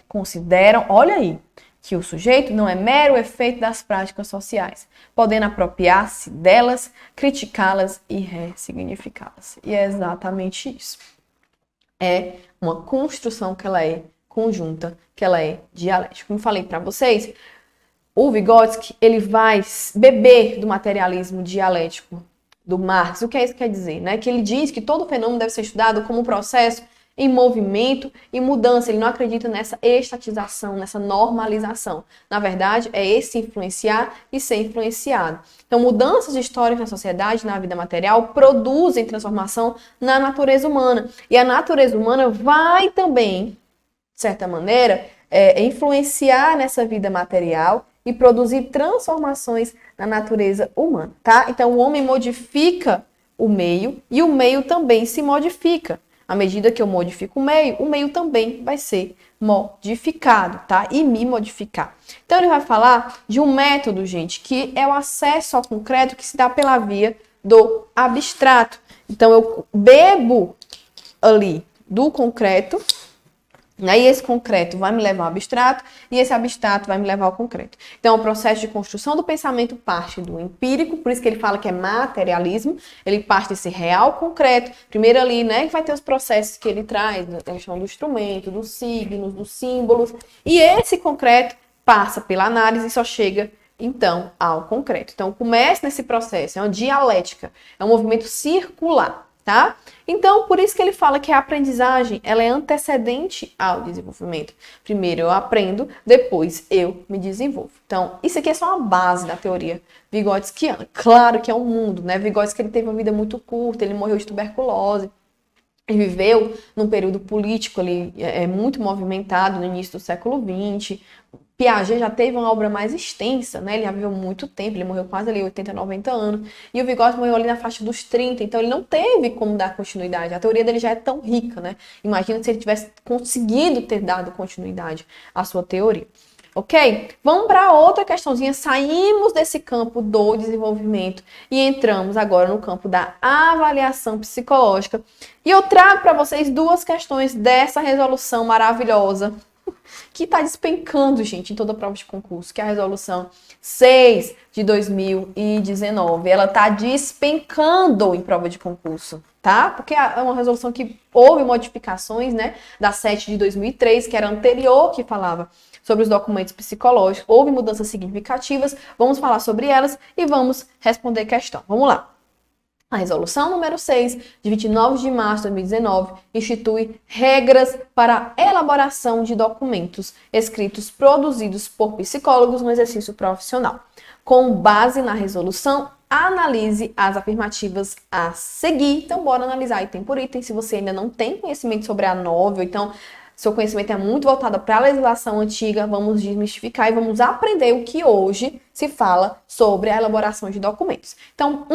Consideram, olha aí, que o sujeito não é mero efeito das práticas sociais, podendo apropriar-se delas, criticá-las e ressignificá-las. E é exatamente isso. É uma construção que ela é conjunta, que ela é dialética. Como falei para vocês, o Vygotsky, ele vai beber do materialismo dialético do Marx. O que é isso que quer dizer? Né? Que ele diz que todo fenômeno deve ser estudado como um processo em movimento e mudança. Ele não acredita nessa estatização, nessa normalização. Na verdade, é esse influenciar e ser influenciado. Então, mudanças históricas na sociedade, na vida material, produzem transformação na natureza humana. E a natureza humana vai também, de certa maneira, influenciar nessa vida material e produzir transformações na natureza humana, tá? Então, o homem modifica o meio e o meio também se modifica. À medida que eu modifico o meio também vai ser modificado, tá? E me modificar. Então, ele vai falar de um método, gente, que é o acesso ao concreto que se dá pela via do abstrato. Então, eu bebo ali do concreto, né? E esse concreto vai me levar ao abstrato e esse abstrato vai me levar ao concreto. Então, o processo de construção do pensamento parte do empírico, por isso que ele fala que é materialismo, ele parte desse real concreto. Primeiro ali, né, que vai ter os processos que ele traz, a questão do instrumento, dos signos, dos símbolos, e esse concreto passa pela análise e só chega, então, ao concreto. Então, começa nesse processo, é uma dialética, é um movimento circular. Tá? Então, por isso que ele fala que a aprendizagem ela é antecedente ao desenvolvimento. Primeiro eu aprendo, depois eu me desenvolvo. Então, isso aqui é só uma base da teoria vygotskiana. Claro que é um mundo, né? Vygotsky ele teve uma vida muito curta, ele morreu de tuberculose. Ele viveu num período político ali, muito movimentado no início do século XX. Piaget já teve uma obra mais extensa, né? Ele já viveu muito tempo, ele morreu quase ali 80, 90 anos. E o Vygotsky morreu ali na faixa dos 30, então ele não teve como dar continuidade. A teoria dele já é tão rica, né? Imagina se ele tivesse conseguido ter dado continuidade à sua teoria. Ok? Vamos para outra questãozinha. Saímos desse campo do desenvolvimento e entramos agora no campo da avaliação psicológica. E eu trago para vocês duas questões dessa resolução maravilhosa que está despencando, gente, em toda prova de concurso, que é a resolução 6 de 2019. Ela está despencando em prova de concurso, tá? Porque é uma resolução que houve modificações, né, da 7 de 2003, que era anterior, que falava sobre os documentos psicológicos. Houve mudanças significativas, vamos falar sobre elas e vamos responder a questão. Vamos lá. A resolução número 6, de 29 de março de 2019, institui regras para a elaboração de documentos escritos produzidos por psicólogos no exercício profissional. Com base na resolução, analise as afirmativas a seguir. Então, bora analisar item por item. Se você ainda não tem conhecimento sobre a novel, então seu conhecimento é muito voltado para a legislação antiga, vamos desmistificar e vamos aprender o que hoje se fala sobre a elaboração de documentos. Então,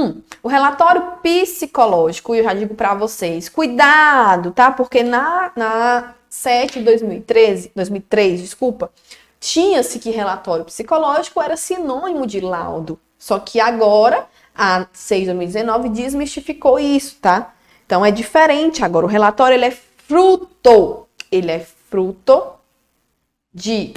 o relatório psicológico, eu já digo para vocês, cuidado, tá? Porque na 7 de 2003, desculpa, tinha-se que relatório psicológico era sinônimo de laudo. Só que agora, a 6 de 2019 desmistificou isso, tá? Então, é diferente agora. O relatório, ele é fruto de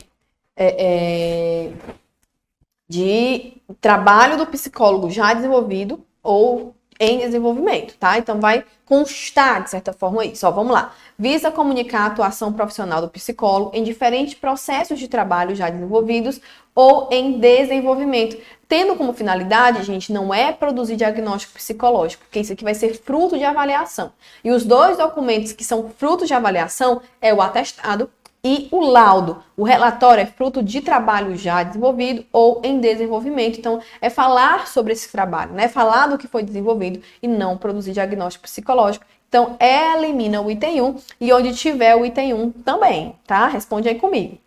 trabalho do psicólogo já desenvolvido ou em desenvolvimento, tá? Então, vai constar, de certa forma, isso. Ó, vamos lá. Visa comunicar a atuação profissional do psicólogo em diferentes processos de trabalho já desenvolvidos ou em desenvolvimento, tendo como finalidade, gente, não é produzir diagnóstico psicológico, porque isso aqui vai ser fruto de avaliação. E os dois documentos que são frutos de avaliação é o atestado e o laudo. O relatório é fruto de trabalho já desenvolvido ou em desenvolvimento. Então, é falar sobre esse trabalho, né? Falar do que foi desenvolvido e não produzir diagnóstico psicológico. Então, elimina o item 1 e onde tiver o item 1 também, tá? Responde aí comigo.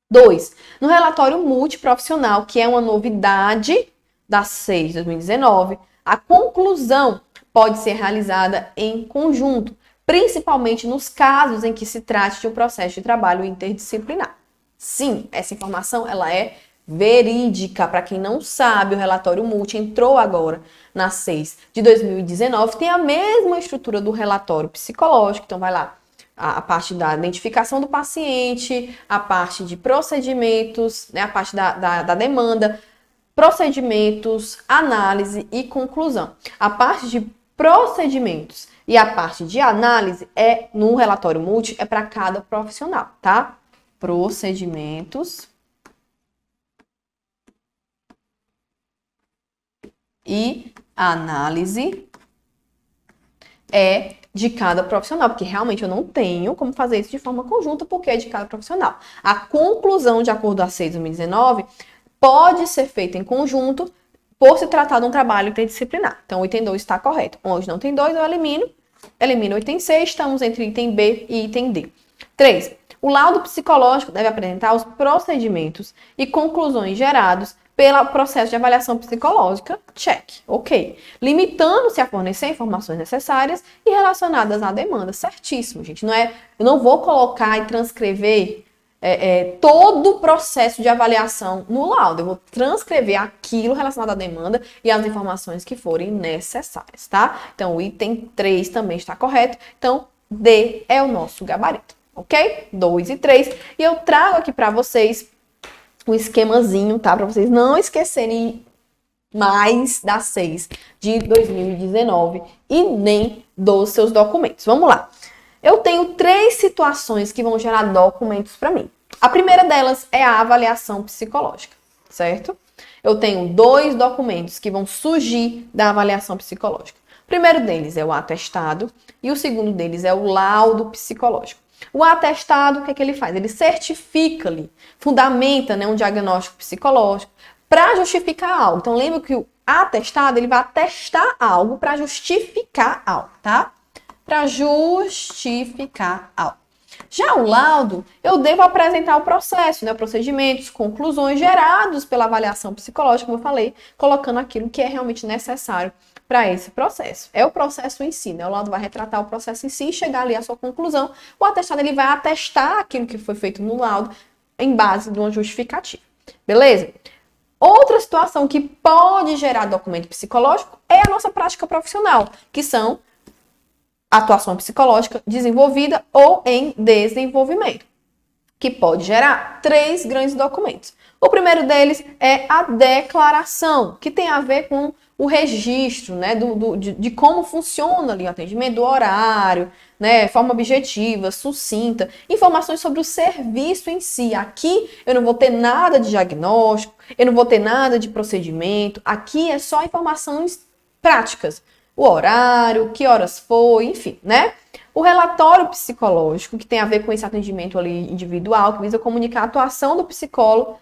2. No relatório multiprofissional, que é uma novidade da 6 de 2019, a conclusão pode ser realizada em conjunto, principalmente nos casos em que se trate de um processo de trabalho interdisciplinar. Sim, essa informação ela é verídica. Para quem não sabe, o relatório multi entrou agora na 6 de 2019, tem a mesma estrutura do relatório psicológico, então vai lá. A parte da identificação do paciente, a parte de procedimentos, né, a parte da demanda, procedimentos, análise e conclusão. A parte de procedimentos e a parte de análise no relatório multi, é para cada profissional, tá? Procedimentos e análise é de cada profissional, porque realmente eu não tenho como fazer isso de forma conjunta, porque é de cada profissional. A conclusão, de acordo com a 6 de 2019, pode ser feita em conjunto por se tratar de um trabalho interdisciplinar. Então, o item 2 está correto. Onde não tem 2, eu elimino o item C, estamos entre item B e item D. 3. O laudo psicológico deve apresentar os procedimentos e conclusões gerados pelo processo de avaliação psicológica, check, ok. Limitando-se a fornecer informações necessárias e relacionadas à demanda, certíssimo, gente. Eu não vou colocar e transcrever todo o processo de avaliação no laudo. Eu vou transcrever aquilo relacionado à demanda e às informações que forem necessárias, tá? Então, o item 3 também está correto. Então, D é o nosso gabarito, ok? 2 e 3. E eu trago aqui para vocês um esquemazinho, tá? Para vocês não esquecerem mais da 6 de 2019 e nem dos seus documentos. Vamos lá. Eu tenho 3 situações que vão gerar documentos para mim. A primeira delas é a avaliação psicológica, certo? Eu tenho 2 documentos que vão surgir da avaliação psicológica. O primeiro deles é o atestado e o segundo deles é o laudo psicológico. O atestado, o que é que ele faz? Ele certifica ali, fundamenta, né, um diagnóstico psicológico para justificar algo. Então, lembra que o atestado, ele vai atestar algo para justificar algo, tá? Para justificar algo. Já o laudo, eu devo apresentar o processo, né, procedimentos, conclusões gerados pela avaliação psicológica, como eu falei, colocando aquilo que é realmente necessário para esse processo. É o processo em si, né? O laudo vai retratar o processo em si e chegar ali à sua conclusão. O atestado, ele vai atestar aquilo que foi feito no laudo em base de uma justificativa. Beleza? Outra situação que pode gerar documento psicológico é a nossa prática profissional, que são atuação psicológica desenvolvida ou em desenvolvimento, que pode gerar 3 grandes documentos. O primeiro deles é a declaração, que tem a ver com o registro, né, de como funciona ali o atendimento, do horário, né, forma objetiva, sucinta, informações sobre o serviço em si. Aqui eu não vou ter nada de diagnóstico, eu não vou ter nada de procedimento, aqui é só informações práticas. O horário, que horas foi, enfim, né? O relatório psicológico, que tem a ver com esse atendimento ali individual, que visa comunicar a atuação do psicólogo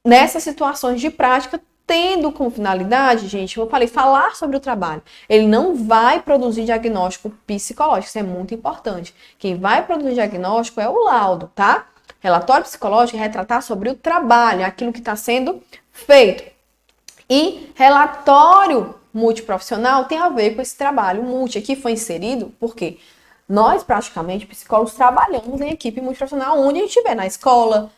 nessas situações de prática, tendo como finalidade, gente, eu falei, falar sobre o trabalho. Ele não vai produzir diagnóstico psicológico, isso é muito importante. Quem vai produzir diagnóstico é o laudo, tá? Relatório psicológico é retratar sobre o trabalho, aquilo que está sendo feito. E relatório multiprofissional tem a ver com esse trabalho multi. Aqui foi inserido porque nós, praticamente, psicólogos, trabalhamos em equipe multiprofissional onde a gente estiver, na escola,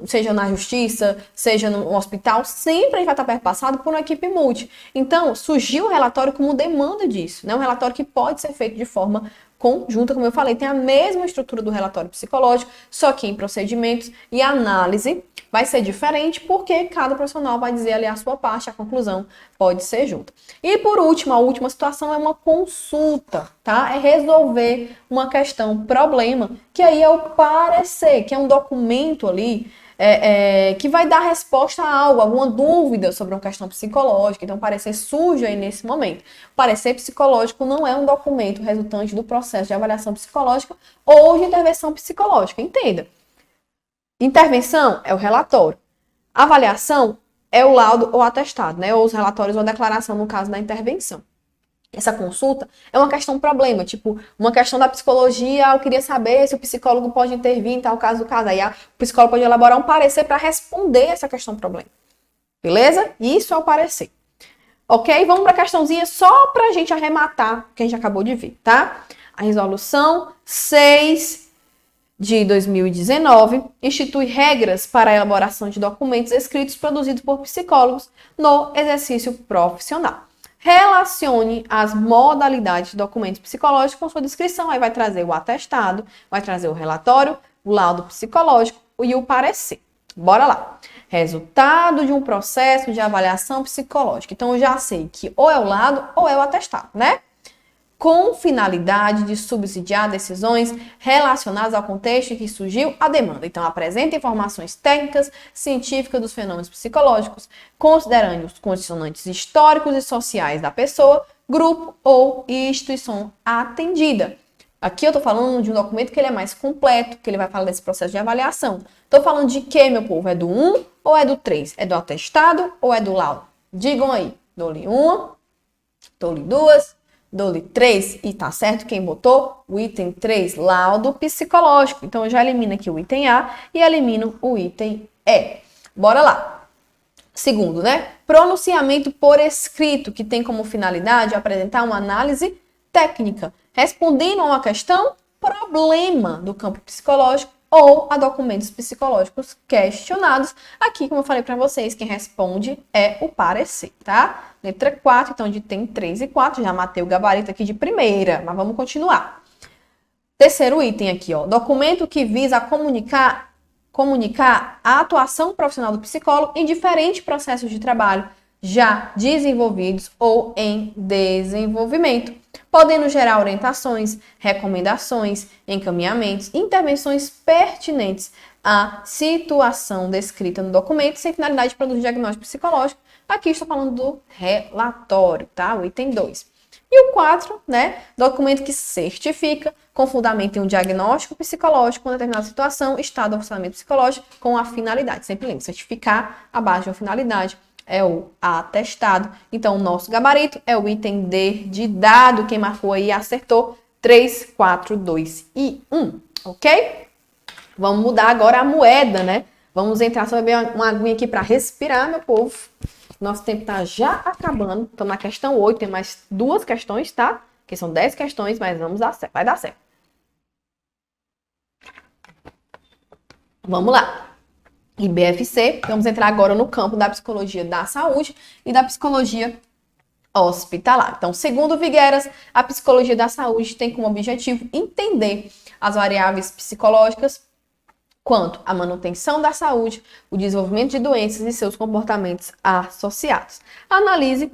seja na justiça, seja no hospital, sempre a gente vai estar perpassado por uma equipe multi. Então, surgiu o relatório como demanda disso, né? Um relatório que pode ser feito de forma conjunta, como eu falei, tem a mesma estrutura do relatório psicológico, só que em procedimentos e análise vai ser diferente porque cada profissional vai dizer ali a sua parte, a conclusão pode ser junta. E por último, a última situação é uma consulta, tá? É resolver uma questão, problema, que aí é o parecer, que é um documento ali que vai dar resposta a algo, alguma dúvida sobre uma questão psicológica. Então, o parecer surge aí nesse momento. O parecer psicológico não é um documento resultante do processo de avaliação psicológica ou de intervenção psicológica. Entenda. Intervenção é o relatório. Avaliação é o laudo ou atestado, né? Ou os relatórios ou a declaração, no caso da intervenção. Essa consulta é uma questão problema, tipo, uma questão da psicologia, eu queria saber se o psicólogo pode intervir em tal caso do caso. Aí o psicólogo pode elaborar um parecer para responder essa questão problema. Beleza? Isso é o parecer. Ok? Vamos para a questãozinha só para a gente arrematar o que a gente acabou de ver, tá? A resolução 6 de 2019 institui regras para a elaboração de documentos escritos produzidos por psicólogos no exercício profissional. Relacione as modalidades de documentos psicológicos com sua descrição. Aí vai trazer o atestado, vai trazer o relatório, o laudo psicológico e o parecer. Bora lá. Resultado de um processo de avaliação psicológica. Então, eu já sei que ou é o laudo ou é o atestado, né? Com finalidade de subsidiar decisões relacionadas ao contexto em que surgiu a demanda. Então, apresenta informações técnicas, científicas dos fenômenos psicológicos, considerando os condicionantes históricos e sociais da pessoa, grupo ou instituição atendida. Aqui eu estou falando de um documento que ele é mais completo, que ele vai falar desse processo de avaliação. Estou falando de quê, meu povo? É do 1 ou é do 3? É do atestado ou é do laudo? Digam aí. Dou-lhe 1, dou-lhe 2, dou-lhe 3, e tá certo quem botou? O item 3, laudo psicológico. Então, eu já elimino aqui o item A e elimino o item E. Bora lá. Segundo, né? Pronunciamento por escrito, que tem como finalidade apresentar uma análise técnica, respondendo a uma questão, problema do campo psicológico ou a documentos psicológicos questionados. Aqui, como eu falei para vocês, quem responde é o parecer, tá? Letra 4, então tem 3 e 4, já matei o gabarito aqui de primeira, mas vamos continuar. Terceiro item aqui, ó, documento que visa comunicar a atuação profissional do psicólogo em diferentes processos de trabalho já desenvolvidos ou em desenvolvimento, podendo gerar orientações, recomendações, encaminhamentos, intervenções pertinentes à situação descrita no documento, sem finalidade de produzir diagnóstico psicológico. Aqui estou falando do relatório, tá? O item 2. E o 4, né? Documento que certifica, com fundamento em um diagnóstico psicológico, uma determinada situação, estado ou funcionamento psicológico, com a finalidade. Sempre lembra, certificar a base de uma finalidade é o atestado. Então, o nosso gabarito é o item D de dado. Quem marcou aí acertou. 3, 4, 2 e 1. Ok? Vamos mudar agora a moeda, né? Vamos entrar, só beber uma aguinha aqui para respirar, meu povo. Nosso tempo tá já acabando. Estamos na questão 8, tem mais 2 questões, tá? Que são 10 questões, mas vamos dar certo. Vai dar certo. Vamos lá. IBFC, vamos entrar agora no campo da psicologia da saúde e da psicologia hospitalar. Então, segundo Figueiras, a psicologia da saúde tem como objetivo entender as variáveis psicológicas quanto à manutenção da saúde, o desenvolvimento de doenças e seus comportamentos associados. Analise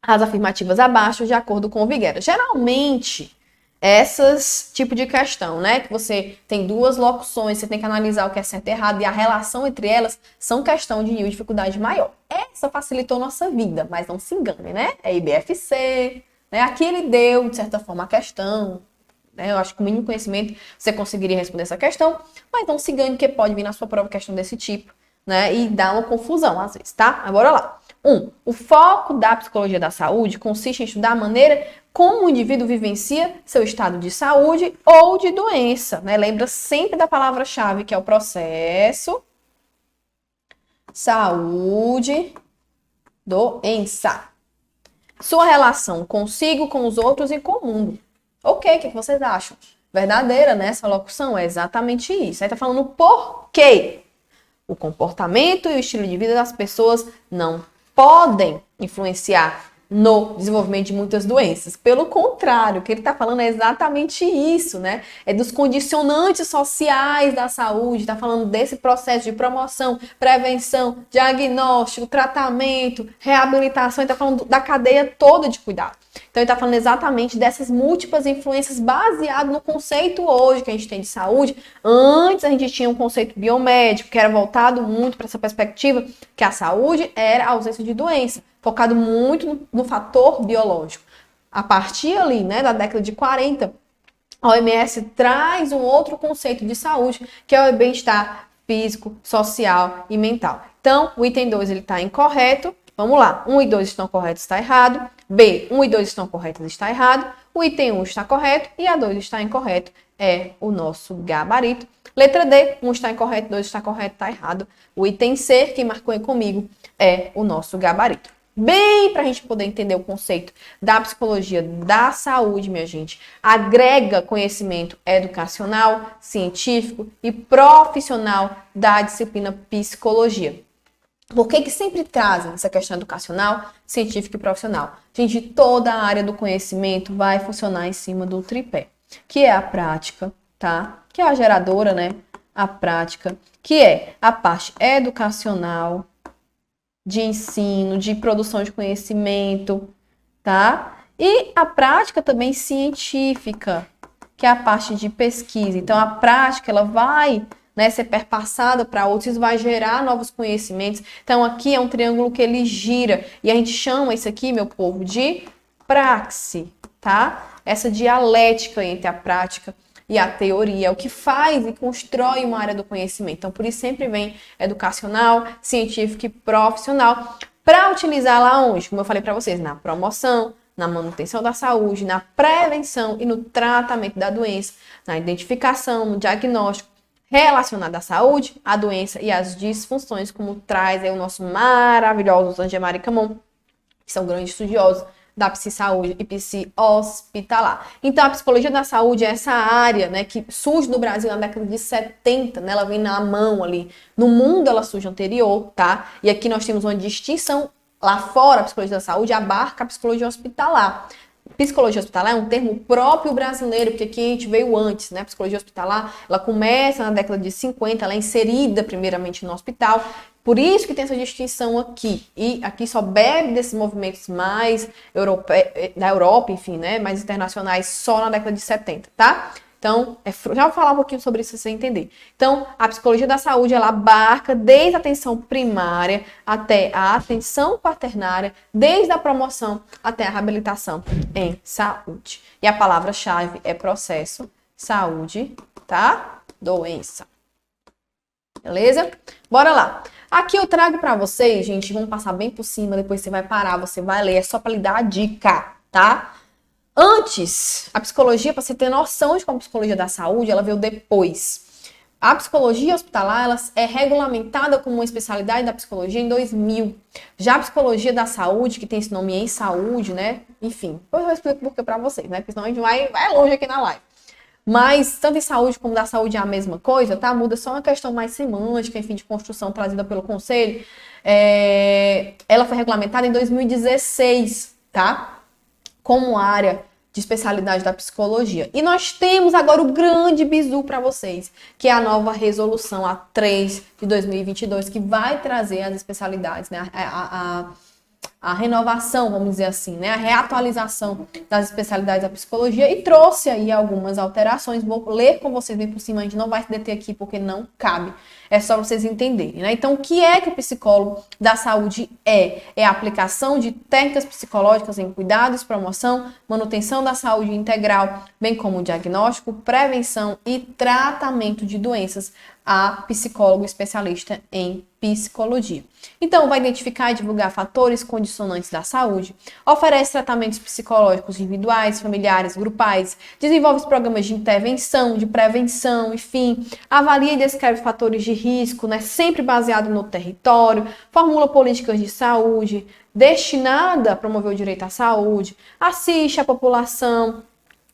as afirmativas abaixo de acordo com Figueiras. Geralmente, essas tipo de questão, né? Que você tem 2 locuções, você tem que analisar o que é certo e errado, e a relação entre elas são questão de nível de dificuldade maior. Essa facilitou nossa vida, mas não se engane, né? É IBFC, né? Aqui ele deu, de certa forma, a questão, né? Eu acho que com o mínimo conhecimento você conseguiria responder essa questão, mas não se engane, porque pode vir na sua prova questão desse tipo, né? E dar uma confusão às vezes, tá? Agora lá. O foco da psicologia da saúde consiste em estudar a maneira como o indivíduo vivencia seu estado de saúde ou de doença, né? Lembra sempre da palavra-chave, que é o processo, saúde, doença. Sua relação consigo, com os outros e com o mundo. Ok, o que vocês acham? Verdadeira, né? Essa locução é exatamente isso. Aí tá falando por quê? O comportamento e o estilo de vida das pessoas não podem influenciar no desenvolvimento de muitas doenças. Pelo contrário, o que ele está falando é exatamente isso, né? É dos condicionantes sociais da saúde, está falando desse processo de promoção, prevenção, diagnóstico, tratamento, reabilitação, ele está falando da cadeia toda de cuidado. Então, ele está falando exatamente dessas múltiplas influências baseado no conceito hoje que a gente tem de saúde. Antes, a gente tinha um conceito biomédico, que era voltado muito para essa perspectiva, que a saúde era a ausência de doença, focado muito no fator biológico. A partir ali, né, da década de 40, a OMS traz um outro conceito de saúde, que é o bem-estar físico, social e mental. Então, o item 2 está incorreto. Vamos lá, 1 e 2 estão corretos, está errado. B, 1 e 2 estão corretos, está errado. O item 1 está correto e a 2 está incorreto, é o nosso gabarito. Letra D, 1 está incorreto, 2 está correto, está errado. O item C, que marcou aí comigo, é o nosso gabarito. Bem, para a gente poder entender o conceito da psicologia da saúde, minha gente, agrega conhecimento educacional, científico e profissional da disciplina psicologia. Por que sempre trazem essa questão educacional, científica e profissional? Gente, toda a área do conhecimento vai funcionar em cima do tripé, que é a prática, tá? Que é a geradora, né? A prática, que é a parte educacional, de ensino, de produção de conhecimento, tá? E a prática também científica, que é a parte de pesquisa. Então, a prática, ela vai, né, ser perpassada para outros, isso vai gerar novos conhecimentos. Então, aqui é um triângulo que ele gira. E a gente chama isso aqui, meu povo, de praxe, tá? Essa dialética entre a prática e a teoria, é o que faz e constrói uma área do conhecimento. Então, por isso sempre vem educacional, científico e profissional para utilizar lá onde, como eu falei para vocês, na promoção, na manutenção da saúde, na prevenção e no tratamento da doença, na identificação, no diagnóstico relacionado à saúde, à doença e às disfunções, como traz aí o nosso maravilhoso Angemar e Camon, que são grandes estudiosos da psi-saúde e psi-hospitalar. Então, a psicologia da saúde é essa área, né, que surge no Brasil na década de 70, né, ela vem na mão ali. No mundo, ela surge anterior, tá? E aqui nós temos uma distinção. Lá fora, a psicologia da saúde abarca a psicologia hospitalar. Psicologia hospitalar é um termo próprio brasileiro, porque aqui a gente veio antes, né? A psicologia hospitalar, ela começa na década de 50, ela é inserida primeiramente no hospital. Por isso que tem essa distinção aqui. E aqui só bebe desses movimentos mais da Europa, enfim, né? Mais internacionais, só na década de 70, tá? Então, já vou falar um pouquinho sobre isso pra você entender. Então, a psicologia da saúde, ela abarca desde a atenção primária até a atenção quaternária, desde a promoção até a reabilitação em saúde. E a palavra-chave é processo, saúde, tá? Doença. Beleza? Bora lá. Aqui eu trago pra vocês, gente, vamos passar bem por cima, depois você vai parar, você vai ler, é só pra lhe dar a dica, tá? Antes, a psicologia, para você ter noção de como a psicologia da saúde, ela veio depois. A psicologia hospitalar, ela é regulamentada como uma especialidade da psicologia em 2000. Já a psicologia da saúde, que tem esse nome em saúde, né? Enfim, depois eu explico por que para vocês, né? Porque senão a gente vai longe aqui na live. Mas, tanto em saúde como da saúde é a mesma coisa, tá? Muda só uma questão mais semântica, enfim, de construção trazida pelo Conselho. Ela foi regulamentada em 2016, tá? Como área de especialidade da psicologia. E nós temos agora o grande bizu para vocês, que é a nova resolução, a 3 de 2022, que vai trazer as especialidades, né? a renovação, vamos dizer assim, né? A reatualização das especialidades da psicologia e trouxe aí algumas alterações. Vou ler com vocês bem por cima, a gente não vai se deter aqui porque não cabe. É só para vocês entenderem, né? Então, o que é que o psicólogo da saúde é? É a aplicação de técnicas psicológicas em cuidados, promoção, manutenção da saúde integral, bem como diagnóstico, prevenção e tratamento de doenças, a psicólogo especialista em psicologia. Então, vai identificar e divulgar fatores condicionantes da saúde, oferece tratamentos psicológicos individuais, familiares, grupais, desenvolve programas de intervenção, de prevenção, enfim, avalia e descreve fatores de risco, né, sempre baseado no território, formula políticas de saúde, destinada a promover o direito à saúde, assiste a população,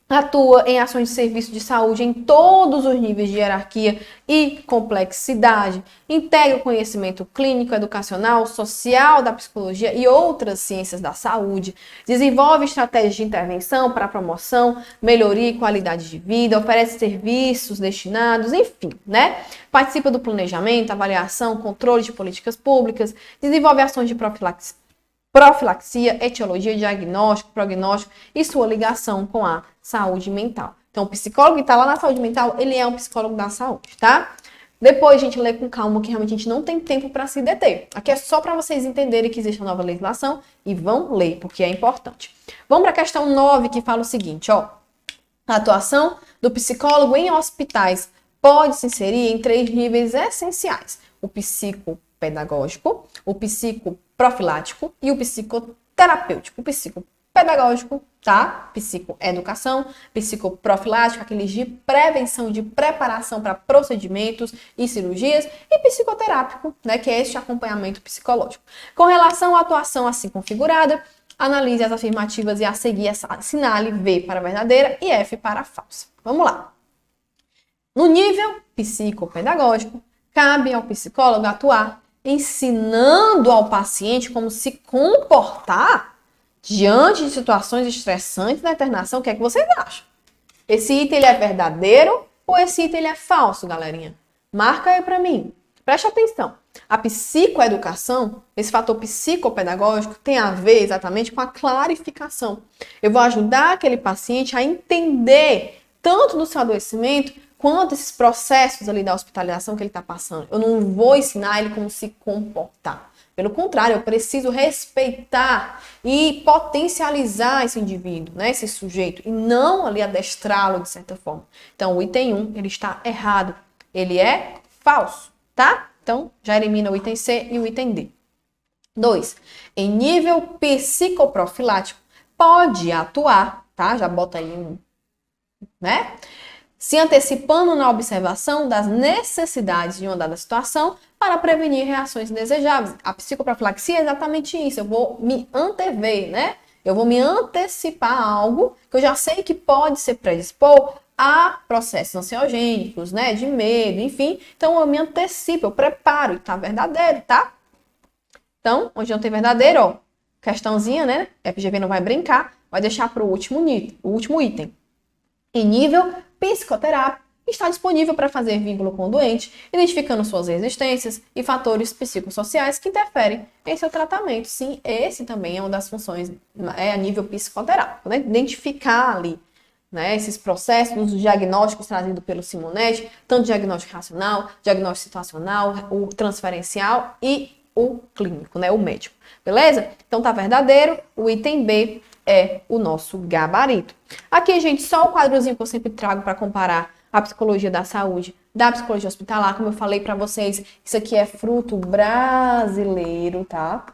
atua em ações de serviço de saúde em todos os níveis de hierarquia e complexidade, integra o conhecimento clínico, educacional, social da psicologia e outras ciências da saúde, desenvolve estratégias de intervenção para promoção, melhoria e qualidade de vida, oferece serviços destinados, enfim, né? Participa do planejamento, avaliação, controle de políticas públicas, desenvolve ações de profilaxia, etiologia, diagnóstico, prognóstico e sua ligação com a saúde mental. Então, o psicólogo que está lá na saúde mental, ele é um psicólogo da saúde, tá? Depois a gente lê com calma, que realmente a gente não tem tempo para se deter. Aqui é só para vocês entenderem que existe uma nova legislação e vão ler, porque é importante. Vamos para a questão 9, que fala o seguinte, ó. A atuação do psicólogo em hospitais pode se inserir em 3 níveis essenciais. O psicopedagógico, o psicoprofilático e o psicoterapêutico. O psicopedagógico, tá? Psicoeducação, psicoprofilático, aqueles de prevenção, de preparação para procedimentos e cirurgias, e psicoterápico, né, que é este acompanhamento psicológico. Com relação à atuação assim configurada, analise as afirmativas e a seguir assinale V para verdadeira e F para falsa. Vamos lá. No nível psicopedagógico, cabe ao psicólogo atuar ensinando ao paciente como se comportar diante de situações estressantes da internação. O que é que vocês acham? Esse item ele é verdadeiro ou esse item ele é falso, galerinha? Marca aí para mim. Preste atenção. A psicoeducação, esse fator psicopedagógico, tem a ver exatamente com a clarificação. Eu vou ajudar aquele paciente a entender tanto do seu adoecimento quanto esses processos ali da hospitalização que ele está passando. Eu não vou ensinar ele como se comportar. Pelo contrário, eu preciso respeitar e potencializar esse indivíduo, né, esse sujeito, e não ali adestrá-lo de certa forma. Então, o item 1, ele está errado. Ele é falso, tá? Então, já elimina o item C e o item D. 2. Em nível psicoprofilático, pode atuar, tá? Já bota aí um, né? Se antecipando na observação das necessidades de uma dada situação para prevenir reações indesejáveis. A psicoprofilaxia é exatamente isso. Eu vou me antever, né? Eu vou me antecipar a algo que eu já sei que pode ser predispor a processos ansiogênicos, né? De medo, enfim. Então, eu me antecipo, eu preparo. E tá verdadeiro, tá? Então, onde não tem verdadeiro, ó, questãozinha, né? FGV não vai brincar, vai deixar para o último item. Em nível psicoterápico, está disponível para fazer vínculo com o doente, identificando suas resistências e fatores psicossociais que interferem em seu tratamento. Sim, esse também é uma das funções a nível psicoterápico, né? Identificar ali, né, esses processos, os diagnósticos trazidos pelo Simonetti, tanto diagnóstico racional, diagnóstico situacional, o transferencial e o clínico, né, o médico. Beleza? Então tá verdadeiro, o item B é o nosso gabarito. Aqui, gente, só o quadrozinho que eu sempre trago para comparar a psicologia da saúde da psicologia hospitalar. Como eu falei para vocês, isso aqui é fruto brasileiro, tá?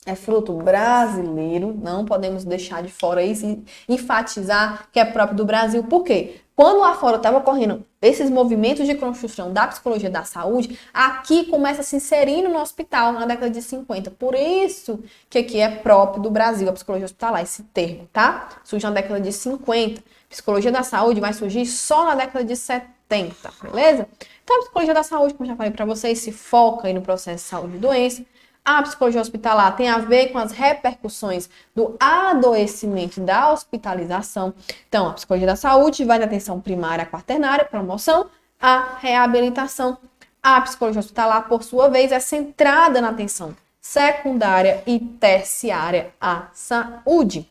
É fruto brasileiro, não podemos deixar de fora isso e enfatizar que é próprio do Brasil. Por quê? Quando lá fora estava ocorrendo esses movimentos de construção da psicologia da saúde, aqui começa a se inserir no hospital na década de 50. Por isso que aqui é próprio do Brasil, a psicologia hospitalar, esse termo, tá? Surge na década de 50. Psicologia da saúde vai surgir só na década de 70, beleza? Então a psicologia da saúde, como eu já falei para vocês, se foca aí no processo de saúde e doença. A psicologia hospitalar tem a ver com as repercussões do adoecimento da hospitalização. Então, a psicologia da saúde vai da atenção primária, quaternária, promoção, a reabilitação. A psicologia hospitalar, por sua vez, é centrada na atenção secundária e terciária à saúde.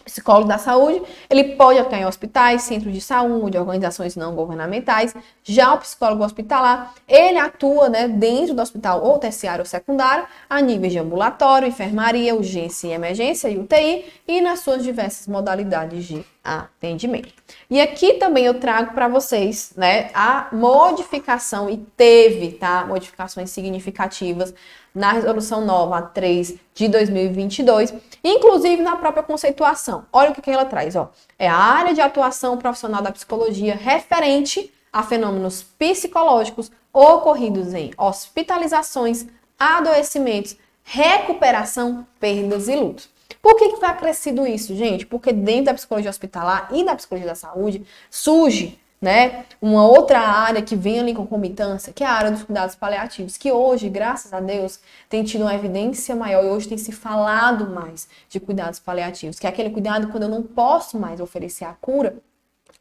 Psicólogo da saúde, ele pode atuar em hospitais, centros de saúde, organizações não governamentais. Já o psicólogo hospitalar, ele atua, né, dentro do hospital ou terciário ou secundário, a níveis de ambulatório, enfermaria, urgência e emergência e UTI e nas suas diversas modalidades de atendimento. E aqui também eu trago para vocês, né, a modificação, e teve, tá, modificações significativas na Resolução Nova 3 de 2022, inclusive na própria conceituação. Olha o que ela traz, ó. É a área de atuação profissional da psicologia referente a fenômenos psicológicos ocorridos em hospitalizações, adoecimentos, recuperação, perdas e lutos. Por que foi acrescido isso, gente? Porque dentro da psicologia hospitalar e da psicologia da saúde surge, né, uma outra área que vem ali em concomitância, que é a área dos cuidados paliativos, que hoje, graças a Deus, tem tido uma evidência maior e hoje tem se falado mais de cuidados paliativos, que é aquele cuidado quando eu não posso mais oferecer a cura,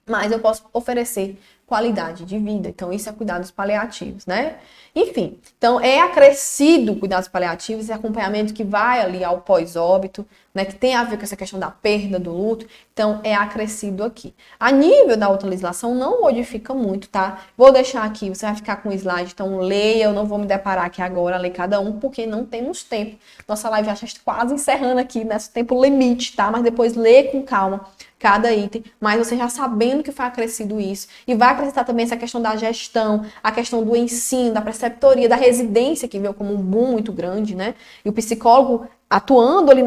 mas eu posso oferecer qualidade de vida. Então, isso é cuidados paliativos, né? Enfim, então é acrescido cuidados paliativos e acompanhamento que vai ali ao pós-óbito, né? Que tem a ver com essa questão da perda, do luto. Então, é acrescido aqui. A nível da outra legislação, não modifica muito, tá? Vou deixar aqui, você vai ficar com o slide, então leia, eu não vou me deparar aqui agora, ler cada um, porque não temos tempo. Nossa live já está quase encerrando aqui, nesse tempo limite, tá? Mas depois lê com calma cada item, mas você já sabendo que foi acrescido isso, e vai acrescentar também essa questão da gestão, a questão do ensino, da preceptoria, da residência, que veio como um boom muito grande, né? E o psicólogo atuando ali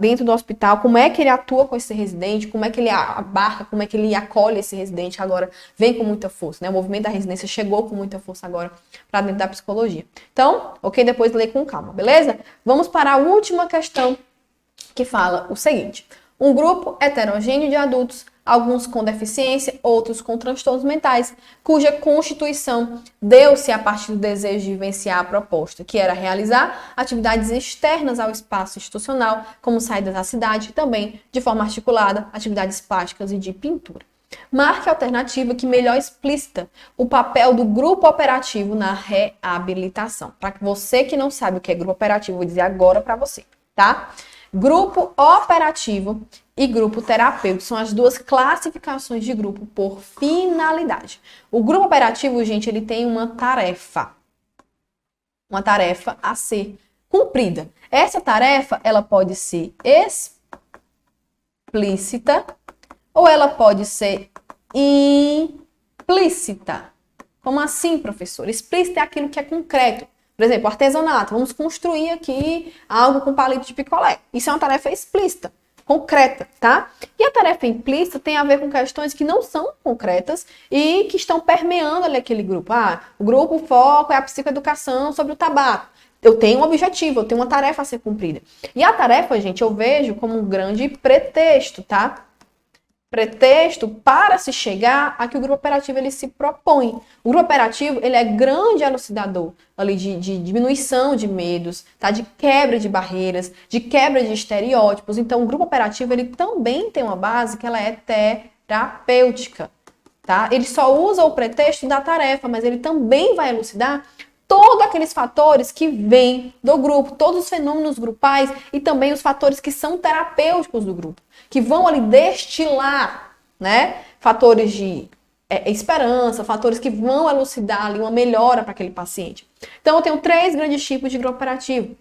dentro do hospital, como é que ele atua com esse residente, como é que ele abarca, como é que ele acolhe esse residente, que agora vem com muita força, né? O movimento da residência chegou com muita força agora para dentro da psicologia. Então, ok, depois lê com calma, beleza? Vamos para a última questão, que fala o seguinte: um grupo heterogêneo de adultos, alguns com deficiência, outros com transtornos mentais, cuja constituição deu-se a partir do desejo de vivenciar a proposta, que era realizar atividades externas ao espaço institucional, como saídas da cidade e também, de forma articulada, atividades plásticas e de pintura. Marque a alternativa que melhor explicita o papel do grupo operativo na reabilitação. Para você que não sabe o que é grupo operativo, vou dizer agora para você, tá? Grupo operativo e grupo terapêutico são as duas classificações de grupo por finalidade. O grupo operativo, gente, ele tem uma tarefa a ser cumprida. Essa tarefa, ela pode ser explícita ou ela pode ser implícita. Como assim, professor? Explícita é aquilo que é concreto. Por exemplo, artesanato. Vamos construir aqui algo com palito de picolé. Isso é uma tarefa explícita, concreta, tá? E a tarefa implícita tem a ver com questões que não são concretas e que estão permeando ali aquele grupo. O grupo foco é a psicoeducação sobre o tabaco. Eu tenho um objetivo, eu tenho uma tarefa a ser cumprida. E a tarefa, gente, eu vejo como um grande pretexto, tá? Pretexto para se chegar a que o grupo operativo ele se propõe. O grupo operativo ele é grande elucidador ali de diminuição de medos, tá? De quebra de barreiras, de quebra de estereótipos. Então, o grupo operativo ele também tem uma base que ela é terapêutica, tá? Ele só usa o pretexto da tarefa, mas ele também vai elucidar todos aqueles fatores que vêm do grupo, todos os fenômenos grupais e também os fatores que são terapêuticos do grupo, que vão ali destilar, né, fatores de esperança, fatores que vão elucidar ali uma melhora para aquele paciente. Então, eu tenho 3 grandes tipos de grupo operativo: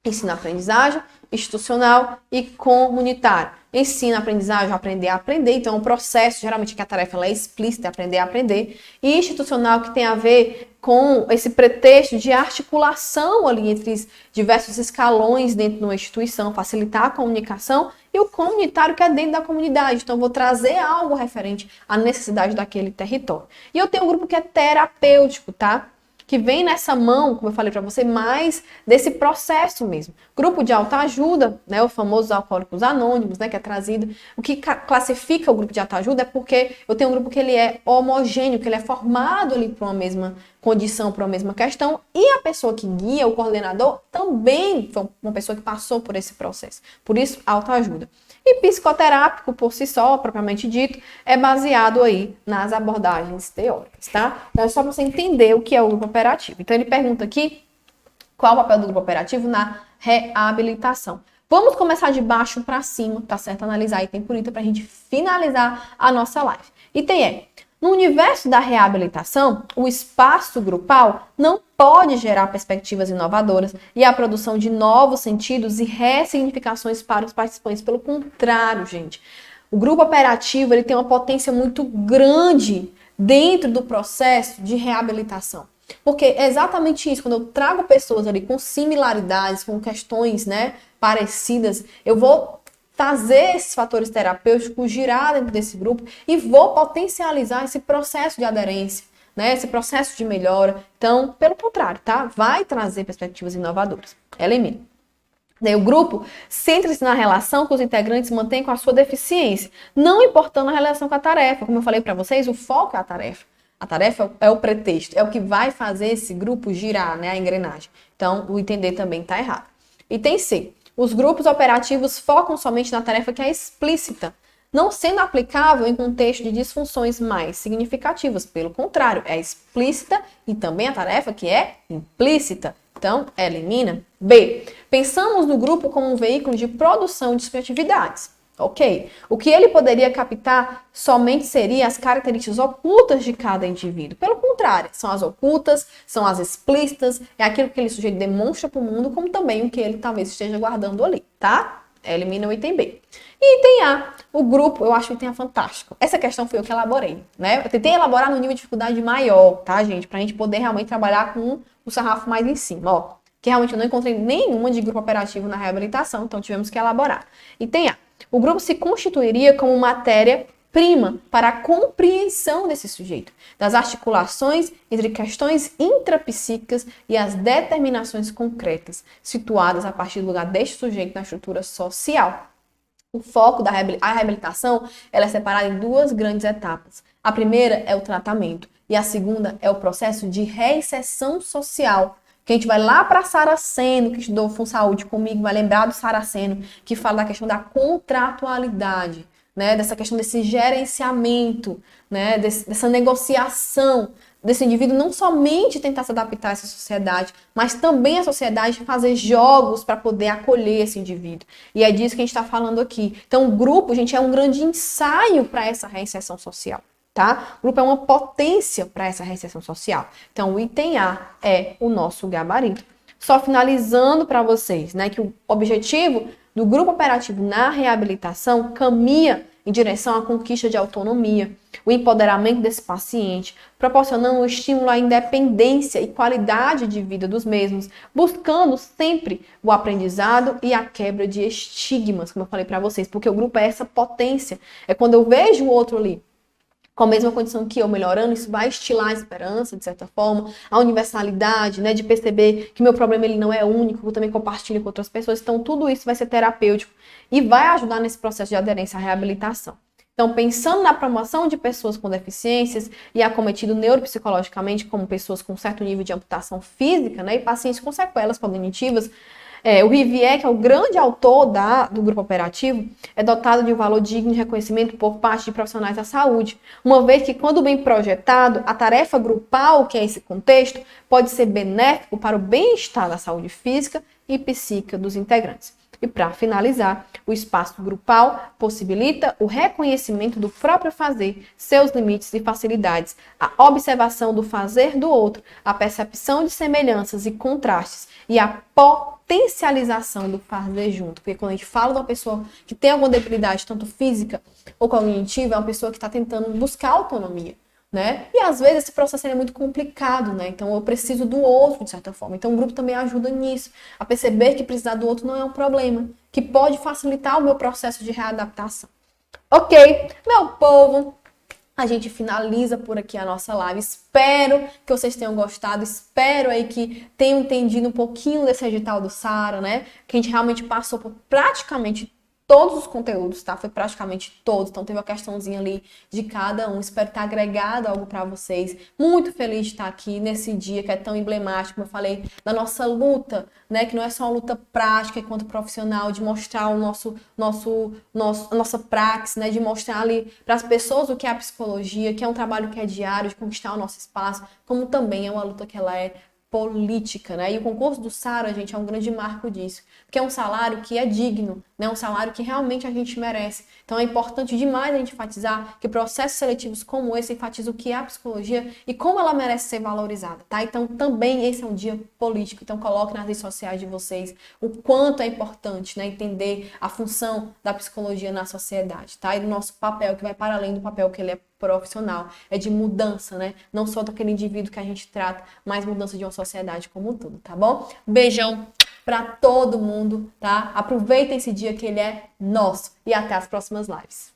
ensino-aprendizagem, institucional e comunitário. Ensino-aprendizagem, aprender a aprender. Então, o processo, geralmente que a tarefa ela é explícita, é aprender a aprender. E institucional, que tem a ver com esse pretexto de articulação ali entre os diversos escalões dentro de uma instituição, facilitar a comunicação. E o comunitário, que é dentro da comunidade. Então, eu vou trazer algo referente à necessidade daquele território. E eu tenho um grupo que é terapêutico, tá? Que vem nessa mão, como eu falei para você, mais desse processo mesmo. Grupo de autoajuda, né, o famoso Alcoólicos Anônimos, né, que é trazido. O que classifica o grupo de autoajuda é porque eu tenho um grupo que ele é homogêneo, que ele é formado ali para uma mesma condição, para uma mesma questão, e a pessoa que guia, o coordenador, também foi uma pessoa que passou por esse processo. Por isso, autoajuda. E psicoterápico, por si só, propriamente dito, é baseado aí nas abordagens teóricas, tá? Então, é só para você entender o que é o grupo operativo. Então, ele pergunta aqui Qual o papel do grupo operativo na reabilitação? Vamos começar de baixo para cima, tá certo? Analisar item por item para a gente finalizar a nossa live. Item é: no universo da reabilitação, o espaço grupal não pode gerar perspectivas inovadoras e a produção de novos sentidos e ressignificações para os participantes. Pelo contrário, gente, o grupo operativo ele tem uma potência muito grande dentro do processo de reabilitação. Porque é exatamente isso, quando eu trago pessoas ali com similaridades, com questões, né, parecidas, eu vou fazer esses fatores terapêuticos girar dentro desse grupo e vou potencializar esse processo de aderência, né, esse processo de melhora. Então, pelo contrário, tá? Vai trazer perspectivas inovadoras. Elimina. Daí o grupo centra-se na relação que os integrantes mantêm com a sua deficiência, não importando a relação com a tarefa. Como eu falei para vocês, o foco é a tarefa. A tarefa é o pretexto, é o que vai fazer esse grupo girar, né, a engrenagem. Então, o entender também está errado. Item C. Os grupos operativos focam somente na tarefa que é explícita, não sendo aplicável em contexto de disfunções mais significativas. Pelo contrário, é explícita e também a tarefa que é implícita. Então, elimina. B. Pensamos no grupo como um veículo de produção de atividades. Ok. O que ele poderia captar somente seria as características ocultas de cada indivíduo. Pelo contrário, são as ocultas, são as explícitas, é aquilo que aquele sujeito demonstra para o mundo, como também o que ele talvez esteja guardando ali, tá? Elimina o item B. E item A, o grupo, eu acho o item A fantástico. Essa questão foi eu que elaborei, né? Eu tentei elaborar no nível de dificuldade maior, tá, gente? Pra gente poder realmente trabalhar com o sarrafo mais em cima, ó. Que realmente eu não encontrei nenhuma de grupo operativo na reabilitação, então tivemos que elaborar. Item A. O grupo se constituiria como matéria-prima para a compreensão desse sujeito, das articulações entre questões intrapsíquicas e as determinações concretas, situadas a partir do lugar deste sujeito na estrutura social. O foco da reabilitação ela é separada em duas grandes etapas. A primeira é o tratamento e a segunda é o processo de reinserção social, que a gente vai lá para Saraceno, que estudou FunSaúde comigo, vai lembrar do Saraceno, que fala da questão da contratualidade, né? Dessa questão desse gerenciamento, né? Dessa negociação desse indivíduo não somente tentar se adaptar a essa sociedade, mas também a sociedade fazer jogos para poder acolher esse indivíduo. E é disso que a gente está falando aqui. Então, o grupo, gente, é um grande ensaio para essa reinserção social. Tá? O grupo é uma potência para essa reinserção social. Então, o item A é o nosso gabarito. Só finalizando para vocês, né, que o objetivo do grupo operativo na reabilitação caminha em direção à conquista de autonomia, o empoderamento desse paciente, proporcionando um estímulo à independência e qualidade de vida dos mesmos, buscando sempre o aprendizado e a quebra de estigmas, como eu falei para vocês, porque o grupo é essa potência. É quando eu vejo o outro ali com a mesma condição que eu, melhorando, isso vai estilar a esperança, de certa forma, a universalidade, né, de perceber que meu problema ele não é único, eu também compartilho com outras pessoas. Então, tudo isso vai ser terapêutico e vai ajudar nesse processo de aderência à reabilitação. Então, pensando na promoção de pessoas com deficiências e acometido neuropsicologicamente, como pessoas com certo nível de amputação física, né, e pacientes com sequelas cognitivas, o Rivière, que é o grande autor do grupo operativo, é dotado de um valor digno de reconhecimento por parte de profissionais da saúde, uma vez que, quando bem projetado, a tarefa grupal, que é esse contexto, pode ser benéfico para o bem-estar da saúde física e psíquica dos integrantes. E para finalizar, o espaço grupal possibilita o reconhecimento do próprio fazer, seus limites e facilidades, a observação do fazer do outro, a percepção de semelhanças e contrastes e a potencialização do fazer junto. Porque quando a gente fala de uma pessoa que tem alguma debilidade, tanto física ou cognitiva, é uma pessoa que está tentando buscar autonomia. Né? E às vezes esse processo é muito complicado, né? Então eu preciso do outro de certa forma. Então o grupo também ajuda nisso, a perceber que precisar do outro não é um problema, que pode facilitar o meu processo de readaptação. Ok, meu povo, a gente finaliza por aqui a nossa live. Espero que vocês tenham gostado, espero aí que tenham entendido um pouquinho desse edital do Sara, né? Que a gente realmente passou por praticamente todos os conteúdos, tá? Foi praticamente todos. Então, teve uma questãozinha ali de cada um. Espero ter agregado algo para vocês. Muito feliz de estar aqui nesse dia que é tão emblemático, como eu falei, da nossa luta, né? Que não é só uma luta prática enquanto profissional, de mostrar a nossa praxis, né? De mostrar ali para as pessoas o que é a psicologia, que é um trabalho que é diário, de conquistar o nosso espaço, como também é uma luta que ela é política, né? E o concurso do Sara, gente, é um grande marco disso, porque é um salário que é digno, né? Um salário que realmente a gente merece. Então é importante demais a gente enfatizar que processos seletivos como esse enfatizam o que é a psicologia e como ela merece ser valorizada, tá? Então também esse é um dia político, então coloque nas redes sociais de vocês o quanto é importante, né, entender a função da psicologia na sociedade, tá? E do nosso papel, que vai para além do papel que ele é profissional, é de mudança, né? Não só daquele indivíduo que a gente trata, mas mudança de uma sociedade como um todo, tá bom? Beijão pra todo mundo, tá? Aproveita esse dia que ele é nosso e até as próximas lives.